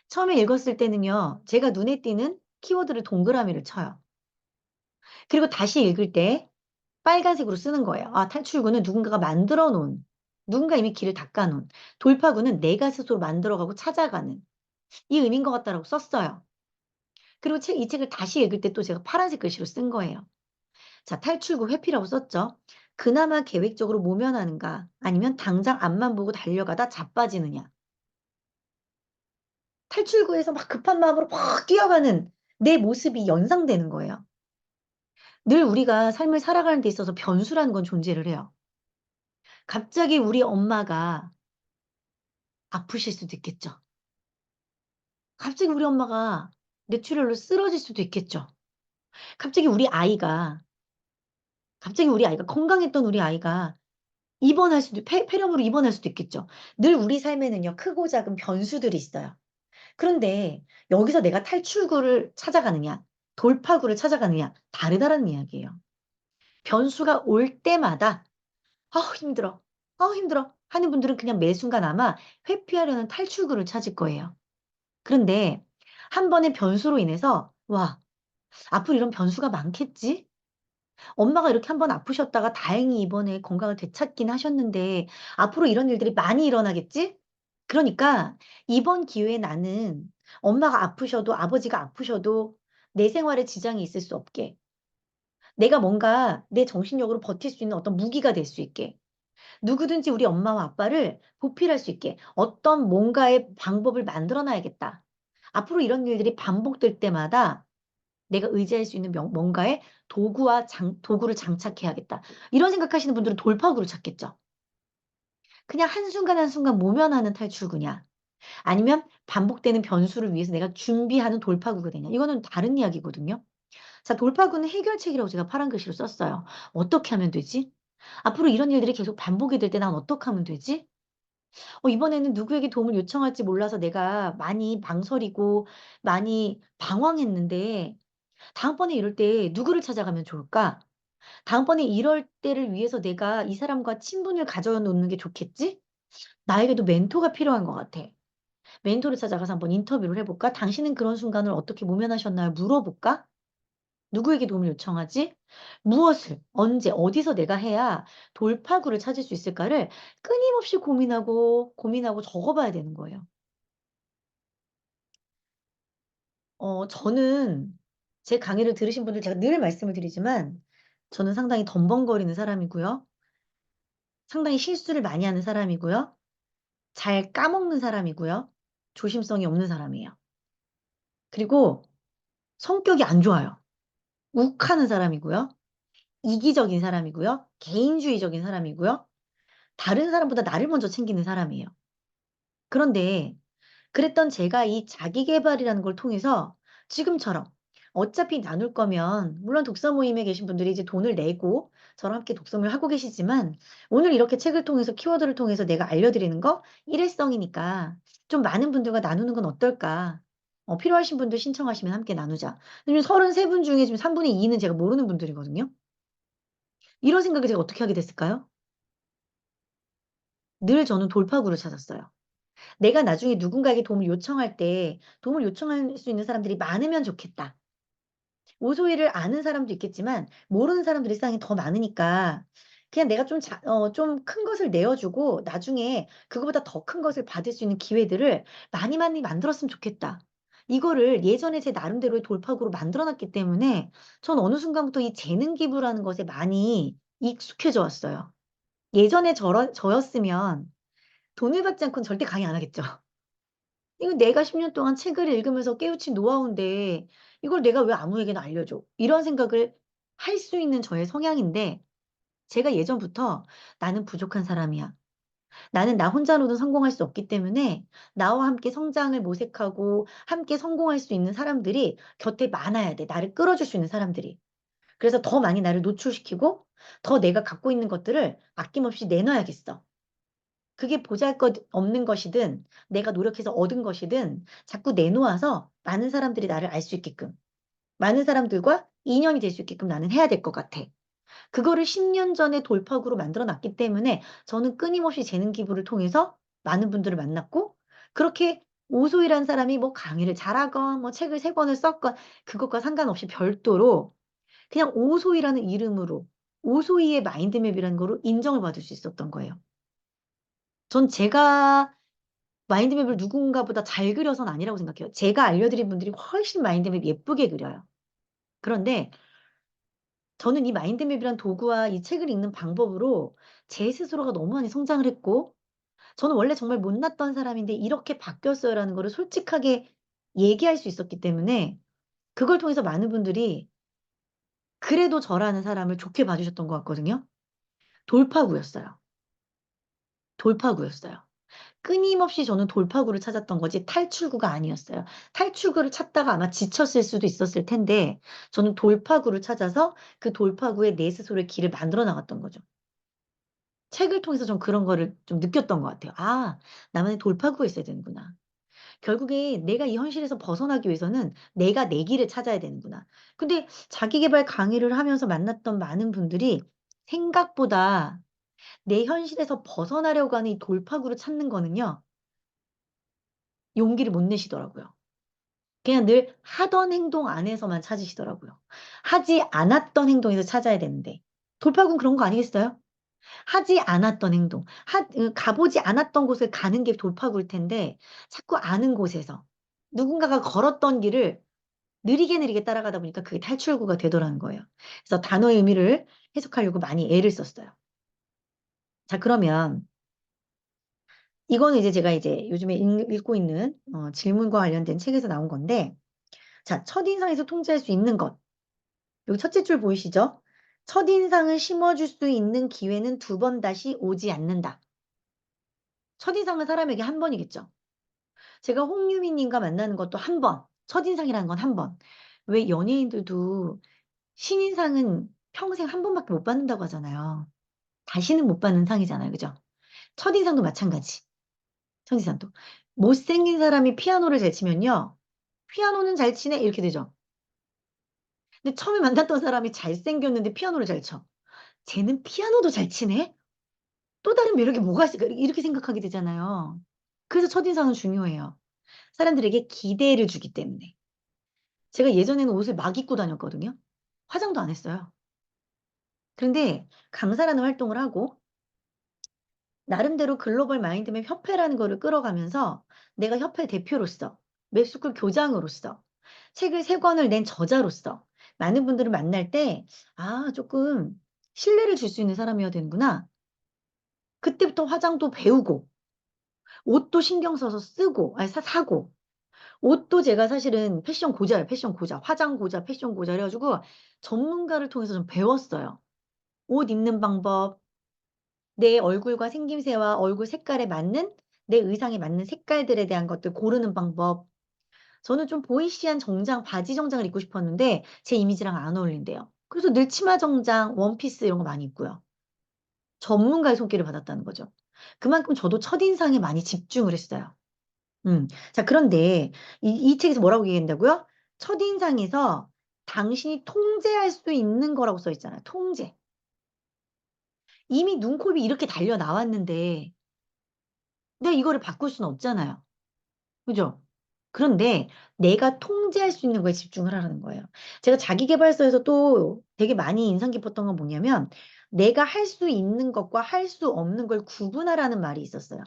처음에 읽었을 때는요. 제가 눈에 띄는 키워드를 동그라미를 쳐요. 그리고 다시 읽을 때 빨간색으로 쓰는 거예요. 아, 탈출구는 누군가가 만들어 놓은, 누군가 이미 길을 닦아 놓은, 돌파구는 내가 스스로 만들어가고 찾아가는 이 의미인 것 같다라고 썼어요. 그리고 이 책을 다시 읽을 때 또 제가 파란색 글씨로 쓴 거예요. 자, 탈출구 회피라고 썼죠. 그나마 계획적으로 모면하는가 아니면 당장 앞만 보고 달려가다 자빠지느냐. 탈출구에서 막 급한 마음으로 확 뛰어가는 내 모습이 연상되는 거예요. 늘 우리가 삶을 살아가는 데 있어서 변수라는 건 존재를 해요. 갑자기 우리 엄마가 아프실 수도 있겠죠. 갑자기 우리 엄마가 뇌출혈로 쓰러질 수도 있겠죠. 갑자기 우리 아이가, 갑자기 우리 아이가, 건강했던 우리 아이가 입원할 수도, 폐렴으로 입원할 수도 있겠죠. 늘 우리 삶에는요, 크고 작은 변수들이 있어요. 그런데 여기서 내가 탈출구를 찾아가느냐, 돌파구를 찾아가느냐, 다르다는 이야기예요. 변수가 올 때마다 힘들어. 힘들어." 하는 분들은 그냥 매 순간 아마 회피하려는 탈출구를 찾을 거예요. 그런데 한 번의 변수로 인해서 '와, 앞으로 이런 변수가 많겠지? 엄마가 이렇게 한 번 아프셨다가 다행히 이번에 건강을 되찾긴 하셨는데 앞으로 이런 일들이 많이 일어나겠지? 그러니까 이번 기회에 나는 엄마가 아프셔도 아버지가 아프셔도 내 생활에 지장이 있을 수 없게 내가 뭔가 내 정신력으로 버틸 수 있는 어떤 무기가 될 수 있게 누구든지 우리 엄마와 아빠를 보필할 수 있게 어떤 뭔가의 방법을 만들어 놔야겠다. 앞으로 이런 일들이 반복될 때마다 내가 의지할 수 있는 뭔가의 도구를 장착해야겠다. 이런 생각하시는 분들은 돌파구를 찾겠죠. 그냥 한순간 한순간 모면하는 탈출구냐 아니면 반복되는 변수를 위해서 내가 준비하는 돌파구가 되냐. 이거는 다른 이야기거든요. 자, 돌파구는 해결책이라고 제가 파란 글씨로 썼어요. 어떻게 하면 되지? 앞으로 이런 일들이 계속 반복이 될 때 난 어떻게 하면 되지? 이번에는 누구에게 도움을 요청할지 몰라서 내가 많이 망설이고 많이 방황했는데 다음번에 이럴 때 누구를 찾아가면 좋을까? 다음번에 이럴 때를 위해서 내가 이 사람과 친분을 가져 놓는 게 좋겠지? 나에게도 멘토가 필요한 것 같아. 멘토를 찾아가서 한번 인터뷰를 해볼까? 당신은 그런 순간을 어떻게 모면하셨나요? 물어볼까? 누구에게 도움을 요청하지? 무엇을, 언제, 어디서 내가 해야 돌파구를 찾을 수 있을까를 끊임없이 고민하고 고민하고 적어봐야 되는 거예요. 저는 제 강의를 들으신 분들 제가 늘 말씀을 드리지만 저는 상당히 덤벙거리는 사람이고요. 상당히 실수를 많이 하는 사람이고요. 잘 까먹는 사람이고요. 조심성이 없는 사람이에요. 그리고 성격이 안 좋아요. 욱하는 사람이고요. 이기적인 사람이고요. 개인주의적인 사람이고요. 다른 사람보다 나를 먼저 챙기는 사람이에요. 그런데 그랬던 제가 이 자기 계발이라는 걸 통해서 지금처럼 어차피 나눌 거면 물론 독서 모임에 계신 분들이 이제 돈을 내고 저랑 함께 독서 모임을 하고 계시지만 오늘 이렇게 책을 통해서 키워드를 통해서 내가 알려드리는 거 일회성이니까 좀 많은 분들과 나누는 건 어떨까? 필요하신 분들 신청하시면 함께 나누자. 왜냐면 33분 중에 지금 3분의 2는 제가 모르는 분들이거든요. 이런 생각을 제가 어떻게 하게 됐을까요? 늘 저는 돌파구를 찾았어요. 내가 나중에 누군가에게 도움을 요청할 때 도움을 요청할 수 있는 사람들이 많으면 좋겠다. 오소이를 아는 사람도 있겠지만 모르는 사람들이 세상에 더 많으니까 그냥 내가 좀 큰 것을 내어주고 나중에 그거보다 더 큰 것을 받을 수 있는 기회들을 많이 많이 만들었으면 좋겠다. 이거를 예전에 제 나름대로의 돌파구로 만들어 놨기 때문에 전 어느 순간부터 이 재능 기부라는 것에 많이 익숙해져 왔어요. 예전에 저였으면 돈을 받지 않고는 절대 강의 안 하겠죠. 이거 내가 10년 동안 책을 읽으면서 깨우친 노하우인데 이걸 내가 왜 아무에게나 알려줘? 이런 생각을 할 수 있는 저의 성향인데 제가 예전부터 나는 부족한 사람이야. 나는 나 혼자로는 성공할 수 없기 때문에 나와 함께 성장을 모색하고 함께 성공할 수 있는 사람들이 곁에 많아야 돼. 나를 끌어줄 수 있는 사람들이. 그래서 더 많이 나를 노출시키고 더 내가 갖고 있는 것들을 아낌없이 내놔야겠어. 그게 보잘것없는 것이든 내가 노력해서 얻은 것이든 자꾸 내놓아서 많은 사람들이 나를 알 수 있게끔 많은 사람들과 인연이 될 수 있게끔 나는 해야 될 것 같아. 그거를 10년 전에 돌파구로 만들어 놨기 때문에 저는 끊임없이 재능 기부를 통해서 많은 분들을 만났고 그렇게 오소희라는 사람이 뭐 강의를 잘하건 뭐 책을 3권을 썼건 그것과 상관없이 별도로 그냥 오소희라는 이름으로 오소희의 마인드맵이라는 거로 인정을 받을 수 있었던 거예요. 전 제가 마인드맵을 누군가보다 잘 그려서는 아니라고 생각해요. 제가 알려드린 분들이 훨씬 마인드맵 예쁘게 그려요. 그런데 저는 이 마인드맵이란 도구와 이 책을 읽는 방법으로 제 스스로가 너무 많이 성장을 했고, 저는 원래 정말 못났던 사람인데 이렇게 바뀌었어요라는 거를 솔직하게 얘기할 수 있었기 때문에 그걸 통해서 많은 분들이 그래도 저라는 사람을 좋게 봐주셨던 것 같거든요. 돌파구였어요. 돌파구였어요. 끊임없이 저는 돌파구를 찾았던 거지 탈출구가 아니었어요. 탈출구를 찾다가 아마 지쳤을 수도 있었을 텐데 저는 돌파구를 찾아서 그 돌파구에 내 스스로의 길을 만들어 나갔던 거죠. 책을 통해서 좀 그런 거를 좀 느꼈던 것 같아요. 아, 나만의 돌파구가 있어야 되는구나. 결국에 내가 이 현실에서 벗어나기 위해서는 내가 내 길을 찾아야 되는구나. 근데 자기계발 강의를 하면서 만났던 많은 분들이 생각보다 내 현실에서 벗어나려고 하는 이 돌파구를 찾는 거는요. 용기를 못 내시더라고요. 그냥 늘 하던 행동 안에서만 찾으시더라고요. 하지 않았던 행동에서 찾아야 되는데. 돌파구는 그런 거 아니겠어요? 하지 않았던 행동, 가보지 않았던 곳을 가는 게 돌파구일 텐데, 자꾸 아는 곳에서 누군가가 걸었던 길을 느리게 느리게 따라가다 보니까 그게 탈출구가 되더라는 거예요. 그래서 단어의 의미를 해석하려고 많이 애를 썼어요. 자, 그러면 이거는 이제 제가 이제 요즘에 읽고 있는 질문과 관련된 책에서 나온 건데, 자, 첫인상에서 통제할 수 있는 것. 여기 첫째 줄 보이시죠? 첫인상을 심어줄 수 있는 기회는 2번 다시 오지 않는다. 첫인상은 사람에게 한 번이겠죠. 제가 홍유미님과 만나는 것도 한 번. 첫인상이라는 건 한 번. 왜 연예인들도 신인상은 평생 한 번밖에 못 받는다고 하잖아요. 다시는 못 받는 상이잖아요. 그죠? 첫인상도 마찬가지. 첫인상도. 못생긴 사람이 피아노를 잘 치면요. 피아노는 잘 치네? 이렇게 되죠. 근데 처음에 만났던 사람이 잘생겼는데 피아노를 잘 쳐. 쟤는 피아노도 잘 치네? 또 다른 매력이 뭐가 있을까? 이렇게 생각하게 되잖아요. 그래서 첫인상은 중요해요. 사람들에게 기대를 주기 때문에. 제가 예전에는 옷을 막 입고 다녔거든요. 화장도 안 했어요. 그런데 강사라는 활동을 하고 나름대로 글로벌 마인드맵 협회라는 거를 끌어가면서 내가 협회 대표로서 맵스쿨 교장으로서 책을 3권을 낸 저자로서 많은 분들을 만날 때 아, 조금 신뢰를 줄 수 있는 사람이어야 되는구나. 그때부터 화장도 배우고 옷도 신경 써서 쓰고 아니 사고 옷도 제가 사실은 패션 고자예요. 패션 고자. 화장 고자, 패션 고자 그래가지고 전문가를 통해서 좀 배웠어요. 옷 입는 방법, 내 얼굴과 생김새와 얼굴 색깔에 맞는 내 의상에 맞는 색깔들에 대한 것들 고르는 방법. 저는 좀 보이시한 정장, 바지 정장을 입고 싶었는데 제 이미지랑 안 어울린대요. 그래서 늘 치마 정장, 원피스 이런 거 많이 입고요. 전문가의 손길을 받았다는 거죠. 그만큼 저도 첫인상에 많이 집중을 했어요. 자, 그런데 이 책에서 뭐라고 얘기한다고요? 첫인상에서 당신이 통제할 수 있는 거라고 써 있잖아요. 통제. 이미 눈코입이 이렇게 달려 나왔는데 내가 이거를 바꿀 수는 없잖아요. 그죠? 그런데 내가 통제할 수 있는 거에 집중을 하라는 거예요. 제가 자기계발서에서 또 되게 많이 인상 깊었던 건 뭐냐면 내가 할 수 있는 것과 할 수 없는 걸 구분하라는 말이 있었어요.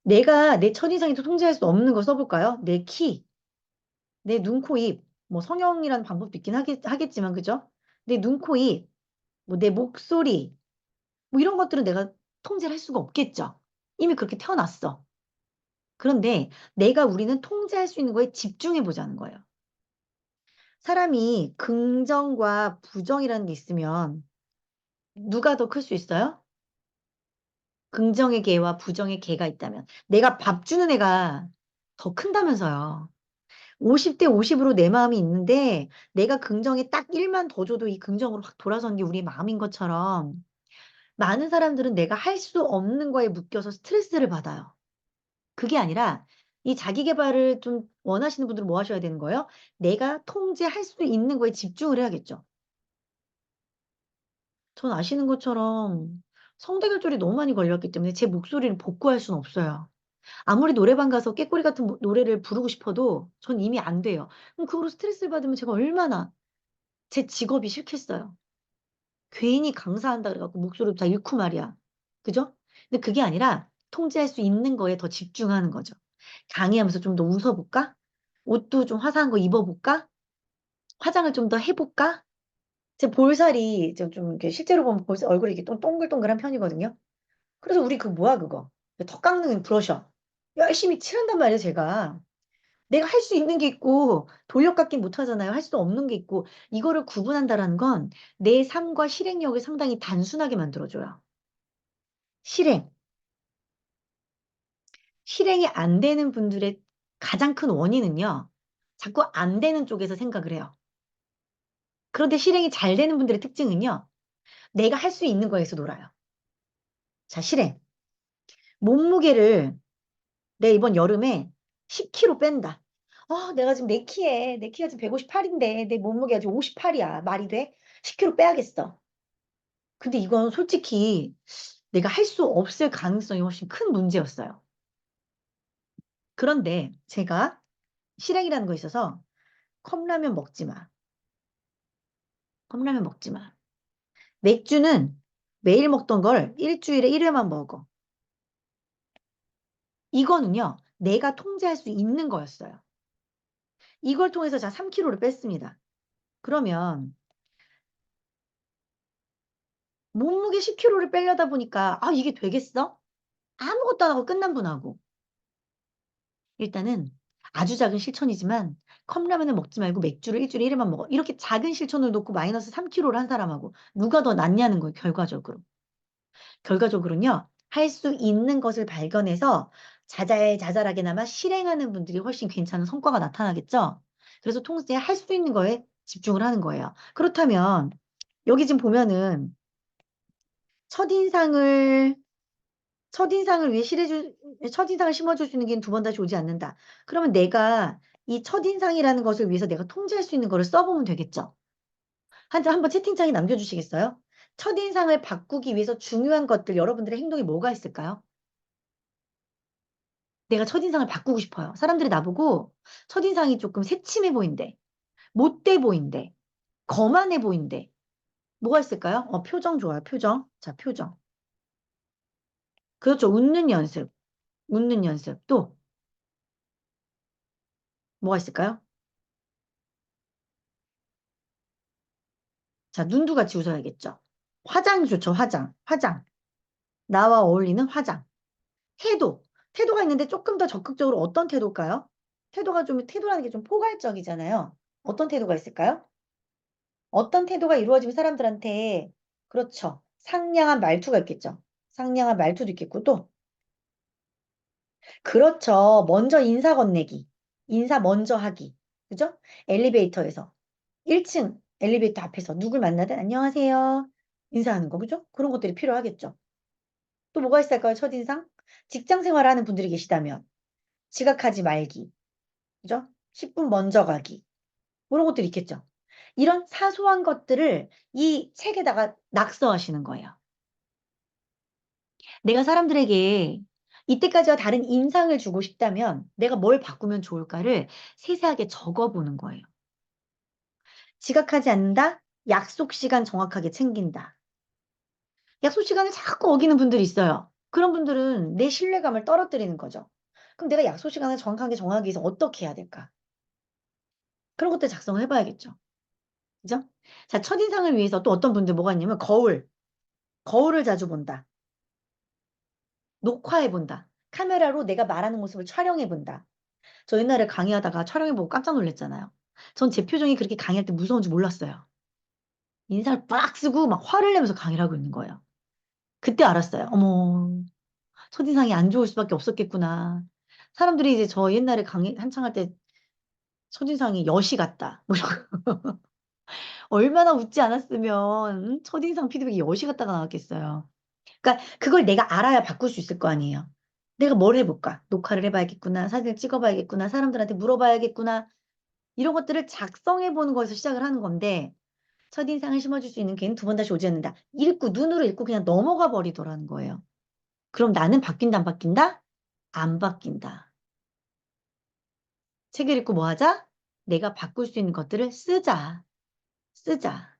내가 내 첫인상에서 통제할 수 없는 거 써볼까요? 내 키, 내 눈, 코, 입, 뭐 성형이라는 방법도 있긴 하겠지만, 그죠? 내 눈, 코, 입, 뭐 내 목소리, 뭐 이런 것들은 내가 통제를 할 수가 없겠죠. 이미 그렇게 태어났어. 그런데 우리는 통제할 수 있는 거에 집중해 보자는 거예요. 사람이 긍정과 부정이라는 게 있으면 누가 더 클 수 있어요? 긍정의 개와 부정의 개가 있다면. 내가 밥 주는 애가 더 큰다면서요. 50대 50으로 내 마음이 있는데 내가 긍정에 딱 1만 더 줘도 이 긍정으로 확 돌아서는 게 우리의 마음인 것처럼 많은 사람들은 내가 할 수 없는 거에 묶여서 스트레스를 받아요. 그게 아니라 이 자기 개발을 좀 원하시는 분들은 뭐 하셔야 되는 거예요? 내가 통제할 수 있는 거에 집중을 해야겠죠. 전 아시는 것처럼 성대결절이 너무 많이 걸렸기 때문에 제 목소리를 복구할 수는 없어요. 아무리 노래방 가서 꾀꼬리 같은 노래를 부르고 싶어도 전 이미 안 돼요. 그럼 그거로 스트레스를 받으면 제가 얼마나 제 직업이 싫겠어요. 괜히 강사한다 그래갖고 목소리도 다 잃고 말이야. 그죠? 근데 그게 아니라 통제할 수 있는 거에 더 집중하는 거죠. 강의하면서 좀 더 웃어볼까? 옷도 좀 화사한 거 입어볼까? 화장을 좀 더 해볼까? 제 볼살이 좀 이렇게 실제로 보면 볼살 얼굴이 이렇게 동글동글한 편이거든요. 그래서 우리 그 뭐야 그거? 턱 깎는 브러셔. 열심히 칠한단 말이에요, 제가. 내가 할 수 있는 게 있고 돌려깎기 못 하잖아요. 할 수 없는 게 있고 이거를 구분한다라는 건 내 삶과 실행력을 상당히 단순하게 만들어줘요. 실행. 실행이 안 되는 분들의 가장 큰 원인은요. 자꾸 안 되는 쪽에서 생각을 해요. 그런데 실행이 잘 되는 분들의 특징은요. 내가 할 수 있는 거에서 놀아요. 자, 실행. 몸무게를 내 이번 여름에 10kg 뺀다. 내가 지금 내 키가 지금 158인데 내 몸무게가 지금 58이야. 말이 돼? 10kg 빼야겠어. 근데 이건 솔직히 내가 할 수 없을 가능성이 훨씬 큰 문제였어요. 그런데 제가 실행이라는 거 있어서 컵라면 먹지 마. 컵라면 먹지 마. 맥주는 매일 먹던 걸 일주일에 1회만 먹어. 이거는요, 내가 통제할 수 있는 거였어요. 이걸 통해서 제가 3kg를 뺐습니다. 그러면 몸무게 10kg를 빼려다 보니까 이게 되겠어? 아무것도 안 하고 끝난 분하고 일단은 아주 작은 실천이지만 컵라면을 먹지 말고 맥주를 일주일에 1회만 먹어. 이렇게 작은 실천을 놓고 마이너스 3kg를 한 사람하고 누가 더 낫냐는 거예요, 결과적으로. 결과적으로는요. 할 수 있는 것을 발견해서 자잘자잘하게나마 실행하는 분들이 훨씬 괜찮은 성과가 나타나겠죠. 그래서 통제 할 수 있는 거에 집중을 하는 거예요. 그렇다면 여기 지금 보면은 첫인상을 첫인상을 위해 첫인상을 심어줄 수 있는 게 두 번 다시 오지 않는다. 그러면 내가 이 첫인상이라는 것을 위해서 내가 통제할 수 있는 거를 써보면 되겠죠. 한번 채팅창에 남겨주시겠어요? 첫인상을 바꾸기 위해서 중요한 것들, 여러분들의 행동이 뭐가 있을까요? 내가 첫인상을 바꾸고 싶어요. 사람들이 나보고 첫인상이 조금 새침해 보인대. 못돼 보인대. 거만해 보인대. 뭐가 있을까요? 표정 좋아요. 표정. 자, 표정. 그렇죠. 웃는 연습. 웃는 연습. 또 뭐가 있을까요? 자, 눈도 같이 웃어야겠죠. 화장이 좋죠. 화장. 화장. 나와 어울리는 화장. 태도. 태도가 있는데 조금 더 적극적으로 어떤 태도일까요? 태도라는 게 좀 포괄적이잖아요. 어떤 태도가 있을까요? 어떤 태도가 이루어지면 사람들한테, 그렇죠. 상냥한 말투가 있겠죠. 상냥한 말투도 있겠고, 또, 그렇죠. 먼저 인사 건네기. 인사 먼저 하기. 그죠? 엘리베이터에서. 1층 엘리베이터 앞에서 누굴 만나든 안녕하세요. 인사하는 거. 그죠? 그런 것들이 필요하겠죠. 또 뭐가 있을까요? 첫인상? 직장 생활하는 분들이 계시다면 지각하지 말기. 그죠? 10분 먼저 가기. 그런 것들이 있겠죠. 이런 사소한 것들을 이 책에다가 낙서하시는 거예요. 내가 사람들에게 이때까지와 다른 인상을 주고 싶다면 내가 뭘 바꾸면 좋을까를 세세하게 적어보는 거예요. 지각하지 않는다? 약속 시간 정확하게 챙긴다. 약속 시간을 자꾸 어기는 분들이 있어요. 그런 분들은 내 신뢰감을 떨어뜨리는 거죠. 그럼 내가 약속 시간을 정확하게 정하기 위해서 어떻게 해야 될까? 그런 것들 작성을 해봐야겠죠. 그죠? 자, 첫인상을 위해서 또 어떤 분들 뭐가 있냐면 거울. 거울을 자주 본다. 녹화해 본다. 카메라로 내가 말하는 모습을 촬영해 본다. 저 옛날에 강의하다가 촬영해보고 깜짝 놀랐잖아요. 전 제 표정이 그렇게 강의할 때 무서운 줄 몰랐어요. 인사를 빡 쓰고 막 화를 내면서 강의를 하고 있는 거예요. 그때 알았어요. 어머, 첫인상이 안 좋을 수밖에 없었겠구나. 사람들이 이제 저 옛날에 강의 한창 할 때 첫인상이 여시 같다. 뭐 이런 거. 얼마나 웃지 않았으면 첫인상 피드백이 여시 같다가 나왔겠어요. 그러니까 그걸 내가 알아야 바꿀 수 있을 거 아니에요. 내가 뭘 해볼까? 녹화를 해봐야겠구나. 사진을 찍어봐야겠구나. 사람들한테 물어봐야겠구나. 이런 것들을 작성해 보는 거에서 시작을 하는 건데 첫인상을 심어줄 수 있는 걔는 두 번 다시 오지 않는다. 눈으로 읽고 그냥 넘어가 버리더라는 거예요. 그럼 나는 바뀐다, 안 바뀐다? 안 바뀐다. 책을 읽고 뭐 하자? 내가 바꿀 수 있는 것들을 쓰자. 쓰자.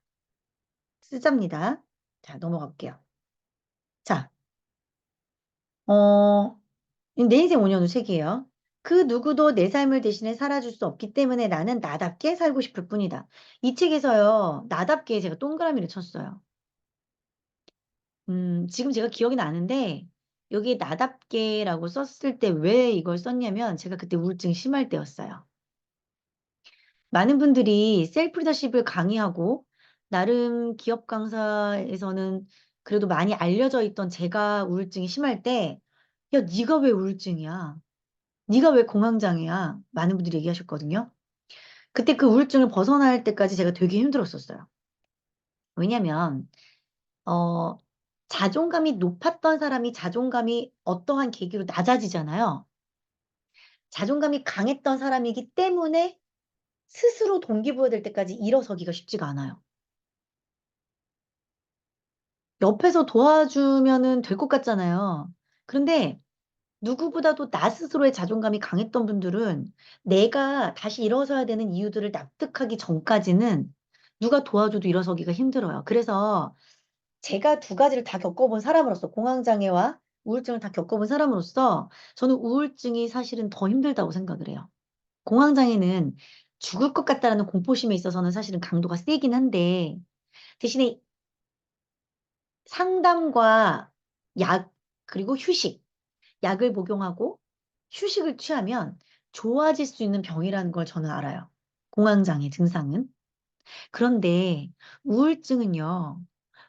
쓰자입니다. 자, 넘어갈게요. 자, 어, 내 인생 5년 후 책이에요. 그 누구도 내 삶을 대신해 살아줄 수 없기 때문에 나는 나답게 살고 싶을 뿐이다. 이 책에서요, 나답게 제가 동그라미를 쳤어요. 지금 제가 기억이 나는데, 여기 나답게라고 썼을 때 왜 이걸 썼냐면, 제가 그때 우울증이 심할 때였어요. 많은 분들이 셀프 리더십을 강의하고 나름 기업 강사에서는 그래도 많이 알려져 있던 제가 우울증이 심할 때, 야, 네가 왜 우울증이야? 네가 왜 공황장애야? 많은 분들이 얘기하셨거든요. 그때 그 우울증을 벗어날 때까지 제가 되게 힘들었었어요. 왜냐면 어, 자존감이 높았던 사람이 자존감이 어떠한 계기로 낮아지잖아요. 자존감이 강했던 사람이기 때문에 스스로 동기부여될 때까지 일어서기가 쉽지가 않아요. 옆에서 도와주면은 될 것 같잖아요. 그런데 누구보다도 나 스스로의 자존감이 강했던 분들은 내가 다시 일어서야 되는 이유들을 납득하기 전까지는 누가 도와줘도 일어서기가 힘들어요. 그래서 제가 두 가지를 다 겪어본 사람으로서 공황장애와 우울증을 다 겪어본 사람으로서 저는 우울증이 사실은 더 힘들다고 생각을 해요. 공황장애는 죽을 것 같다라는 공포심에 있어서는 사실은 강도가 세긴 한데 대신에 상담과 약 그리고 휴식 약을 복용하고 휴식을 취하면 좋아질 수 있는 병이라는 걸 저는 알아요. 공황장애 증상은. 그런데 우울증은요.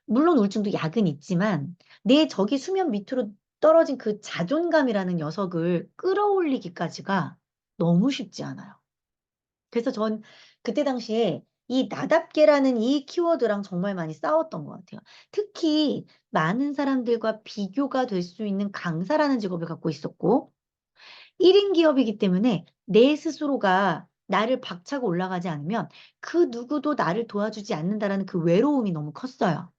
물론 우울증도 약은 있지만 내 저기 수면 밑으로 떨어진 그 자존감이라는 녀석을 끌어올리기까지가 너무 쉽지 않아요. 그래서 전 그때 당시에 이 나답게라는 이 키워드랑 정말 많이 싸웠던 것 같아요. 특히 많은 사람들과 비교가 될 수 있는 강사라는 직업을 갖고 있었고, 1인 기업이기 때문에 내 스스로가 나를 박차고 올라가지 않으면 그 누구도 나를 도와주지 않는다라는 그 외로움이 너무 컸어요.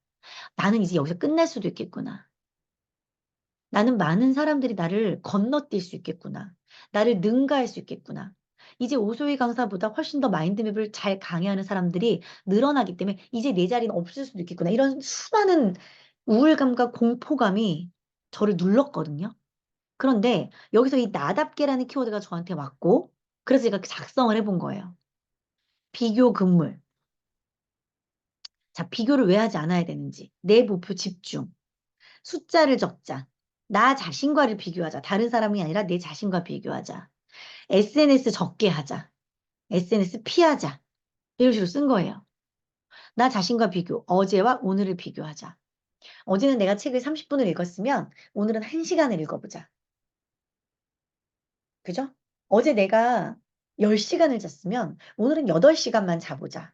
나는 이제 여기서 끝날 수도 있겠구나. 나는 많은 사람들이 나를 건너뛸 수 있겠구나. 나를 능가할 수 있겠구나. 이제 오소희 강사보다 훨씬 더 마인드맵을 잘 강의하는 사람들이 늘어나기 때문에 이제 내 자리는 없을 수도 있겠구나. 이런 수많은 우울감과 공포감이 저를 눌렀거든요. 그런데 여기서 이 나답게라는 키워드가 저한테 왔고, 그래서 제가 작성을 해본 거예요. 비교 금물. 자, 비교를 왜 하지 않아야 되는지. 내 목표 집중. 숫자를 적자. 나 자신과를 비교하자. 다른 사람이 아니라 내 자신과 비교하자. SNS 적게 하자. SNS 피하자. 이런 식으로 쓴 거예요. 나 자신과 비교. 어제와 오늘을 비교하자. 어제는 내가 책을 30분을 읽었으면 오늘은 1시간을 읽어보자. 그죠? 어제 내가 10시간을 잤으면 오늘은 8시간만 자보자.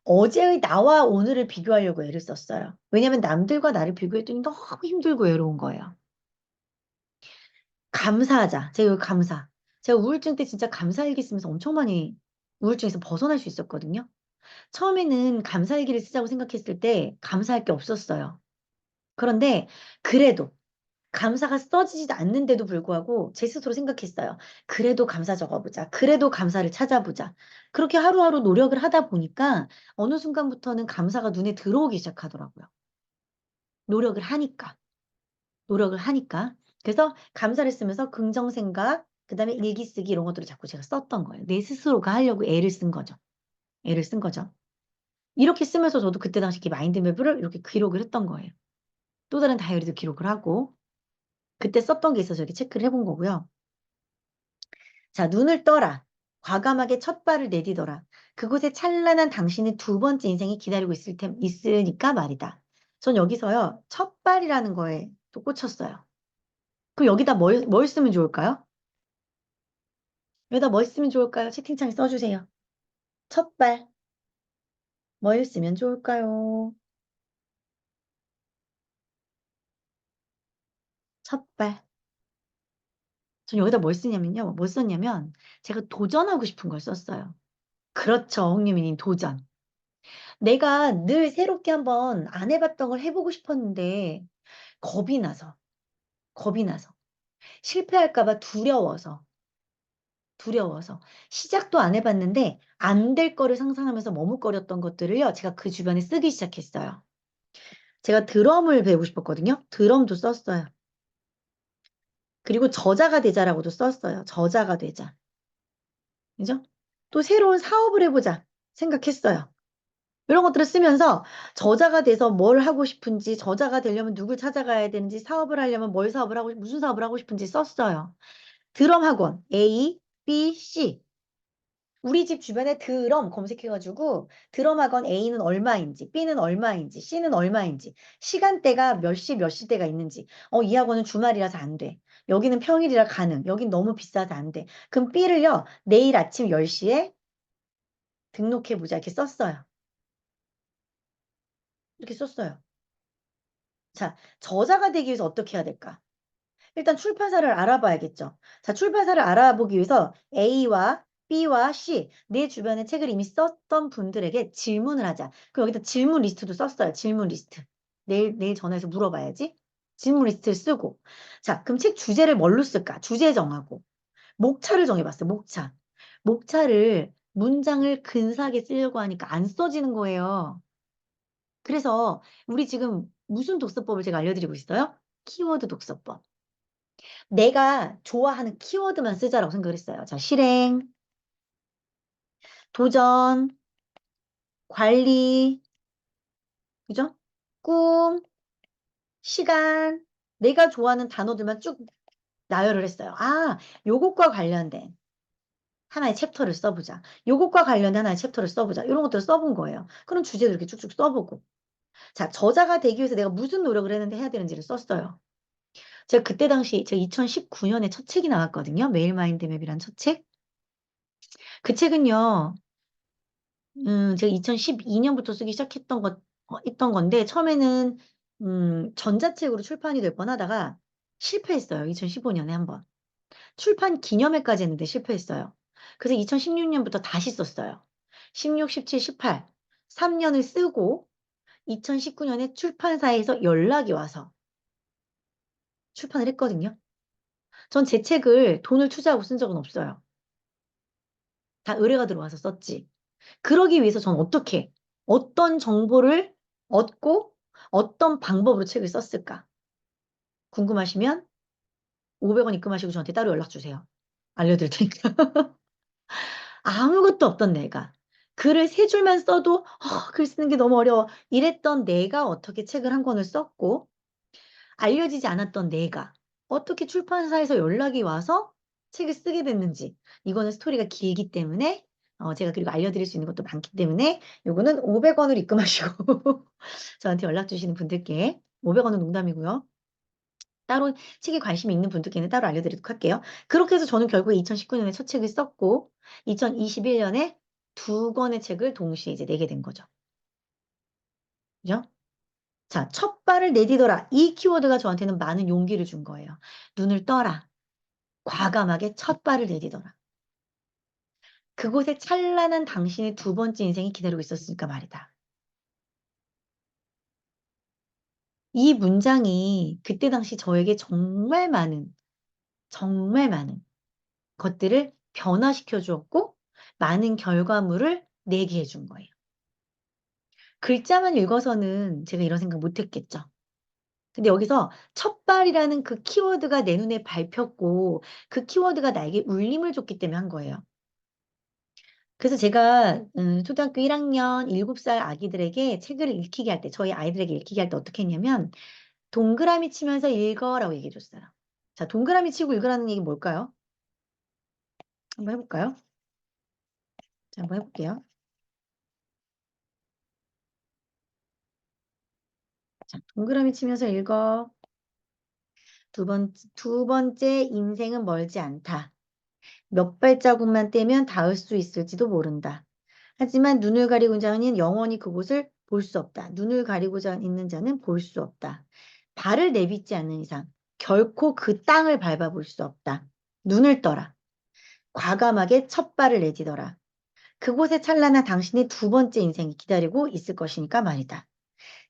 어제의 나와 오늘을 비교하려고 애를 썼어요. 왜냐하면 남들과 나를 비교했더니 너무 힘들고 외로운 거예요. 감사하자. 제가 여기 감사. 제가 우울증 때 진짜 감사일기 쓰면서 엄청 많이 우울증에서 벗어날 수 있었거든요. 처음에는 감사일기를 쓰자고 생각했을 때 감사할 게 없었어요. 그런데 그래도 감사가 써지지도 않는데도 불구하고 제 스스로 생각했어요. 그래도 감사 적어보자. 그래도 감사를 찾아보자. 그렇게 하루하루 노력을 하다 보니까 어느 순간부터는 감사가 눈에 들어오기 시작하더라고요. 노력을 하니까. 노력을 하니까. 그래서 감사를 쓰면서 긍정 생각, 그다음에 일기 쓰기 이런 것들을 자꾸 제가 썼던 거예요. 내 스스로가 하려고 애를 쓴 거죠. 애를 쓴 거죠. 이렇게 쓰면서 저도 그때 당시 이렇게 마인드맵을 이렇게 기록을 했던 거예요. 또 다른 다이어리도 기록을 하고 그때 썼던 게 있어서 이렇게 체크를 해본 거고요. 자, 눈을 떠라. 과감하게 첫 발을 내디뎌라. 그곳에 찬란한 당신의 두 번째 인생이 기다리고 있으니까 말이다. 전 여기서요, 첫 발이라는 거에 또 꽂혔어요. 그럼 여기다 뭘 쓰면 좋을까요? 여기다 뭘 쓰면 좋을까요? 채팅창에 써주세요. 첫 발. 뭘 쓰면 좋을까요? 첫 발. 전 여기다 뭘 쓰냐면요. 뭘 썼냐면, 제가 도전하고 싶은 걸 썼어요. 그렇죠, 홍유미님, 도전. 내가 늘 새롭게 한번 안 해봤던 걸 해보고 싶었는데, 겁이 나서, 겁이 나서. 실패할까봐 두려워서. 시작도 안 해봤는데, 안 될 거를 상상하면서 머뭇거렸던 것들을요, 제가 그 주변에 쓰기 시작했어요. 제가 드럼을 배우고 싶었거든요. 드럼도 썼어요. 그리고 저자가 되자라고도 썼어요. 저자가 되자. 그죠? 또 새로운 사업을 해보자 생각했어요. 이런 것들을 쓰면서 저자가 돼서 뭘 하고 싶은지, 저자가 되려면 누굴 찾아가야 되는지, 사업을 하려면 무슨 사업을 하고 싶은지 썼어요. 드럼 학원 A, B, C. 우리 집 주변에 드럼 검색해가지고 드럼 학원 A는 얼마인지, B는 얼마인지, C는 얼마인지, 시간대가 몇 시, 몇 시대가 있는지, 이 학원은 주말이라서 안 돼. 여기는 평일이라 가능. 여긴 너무 비싸서 안 돼. 그럼 B를요, 내일 아침 10시에 등록해보자. 이렇게 썼어요. 이렇게 썼어요. 자, 저자가 되기 위해서 어떻게 해야 될까? 일단 출판사를 알아봐야겠죠. 자, 출판사를 알아보기 위해서 A와 B와 C, 내 주변에 책을 이미 썼던 분들에게 질문을 하자. 그럼 여기다 질문 리스트도 썼어요. 질문 리스트. 내일 전화해서 물어봐야지. 질문 리스트를 쓰고. 자, 그럼 책 주제를 뭘로 쓸까? 주제 정하고. 목차를 정해봤어요. 목차. 목차를 문장을 근사하게 쓰려고 하니까 안 써지는 거예요. 그래서 우리 지금 무슨 독서법을 제가 알려드리고 있어요? 키워드 독서법. 내가 좋아하는 키워드만 쓰자라고 생각을 했어요. 자, 실행, 도전, 관리, 그죠? 꿈, 시간, 내가 좋아하는 단어들만 쭉 나열을 했어요. 아, 요것과 관련된 하나의 챕터를 써보자. 요것과 관련된 하나의 챕터를 써보자. 이런 것들을 써본 거예요. 그럼 주제도 이렇게 쭉쭉 써보고. 자, 저자가 되기 위해서 내가 무슨 노력을 했는데 해야 되는지를 썼어요. 제가 그때 당시, 제가 2019년에 첫 책이 나왔거든요. 메일 마인드 맵이란 첫 책. 그 책은요, 제가 2012년부터 쓰기 시작했던 했던 건데, 처음에는, 전자책으로 출판이 될 뻔하다가 실패했어요. 2015년에 한 번. 출판 기념회까지 했는데 실패했어요. 그래서 2016년부터 다시 썼어요. 16, 17, 18. 3년을 쓰고 2019년에 출판사에서 연락이 와서 출판을 했거든요. 전 제 책을 돈을 투자하고 쓴 적은 없어요. 다 의뢰가 들어와서 썼지. 그러기 위해서 전 어떤 정보를 얻고 어떤 방법으로 책을 썼을까? 궁금하시면 500원 입금하시고 저한테 따로 연락 주세요. 알려드릴 테니까. 아무것도 없던 내가. 글을 세 줄만 써도 글 쓰는 게 너무 어려워. 이랬던 내가 어떻게 책을 한 권을 썼고, 알려지지 않았던 내가 어떻게 출판사에서 연락이 와서 책을 쓰게 됐는지. 이거는 스토리가 길기 때문에, 제가 그리고 알려드릴 수 있는 것도 많기 때문에, 요거는 500원을 입금하시고 저한테 연락 주시는 분들께, 500원은 농담이고요. 따로 책에 관심이 있는 분들께는 따로 알려드리도록 할게요. 그렇게 해서 저는 결국에 2019년에 첫 책을 썼고, 2021년에 두 권의 책을 동시에 이제 내게 된 거죠. 그죠? 자, 첫 발을 내디뎌라. 이 키워드가 저한테는 많은 용기를 준 거예요. 눈을 떠라. 과감하게 첫 발을 내디뎌라. 그곳에 찬란한 당신의 두 번째 인생이 기다리고 있었으니까 말이다. 이 문장이 그때 당시 저에게 정말 많은 것들을 변화시켜 주었고, 많은 결과물을 내게 해준 거예요. 글자만 읽어서는 제가 이런 생각 못 했겠죠. 근데 여기서 첫발이라는 그 키워드가 내 눈에 밟혔고, 그 키워드가 나에게 울림을 줬기 때문에 한 거예요. 그래서 제가 초등학교 1학년 7살 아기들에게 책을 읽히게 할 때, 저희 아이들에게 읽히게 할 때 어떻게 했냐면, 동그라미 치면서 읽어라고 얘기해 줬어요. 자, 동그라미 치고 읽으라는 얘기 뭘까요? 한번 해볼까요? 자, 한번 해볼게요. 자, 동그라미 치면서 읽어. 두 번째 인생은 멀지 않다. 몇 발자국만 떼면 닿을 수 있을지도 모른다. 하지만 눈을 가리고 있는 자는 영원히 그곳을 볼 수 없다. 눈을 가리고 있는 자는 볼 수 없다. 발을 내딛지 않는 이상 결코 그 땅을 밟아볼 수 없다. 눈을 떠라. 과감하게 첫 발을 내디뎌라. 그곳에 찬란한 당신의 두 번째 인생이 기다리고 있을 것이니까 말이다.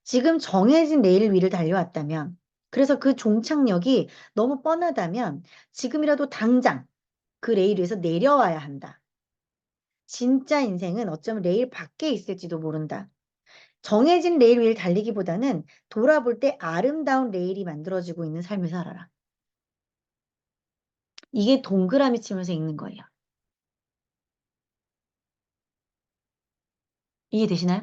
지금 정해진 레일 위를 달려왔다면, 그래서 그 종착역이 너무 뻔하다면 지금이라도 당장 그 레일 위에서 내려와야 한다. 진짜 인생은 어쩌면 레일 밖에 있을지도 모른다. 정해진 레일 위를 달리기보다는 돌아볼 때 아름다운 레일이 만들어지고 있는 삶을 살아라. 이게 동그라미 치면서 읽는 거예요. 이해되시나요?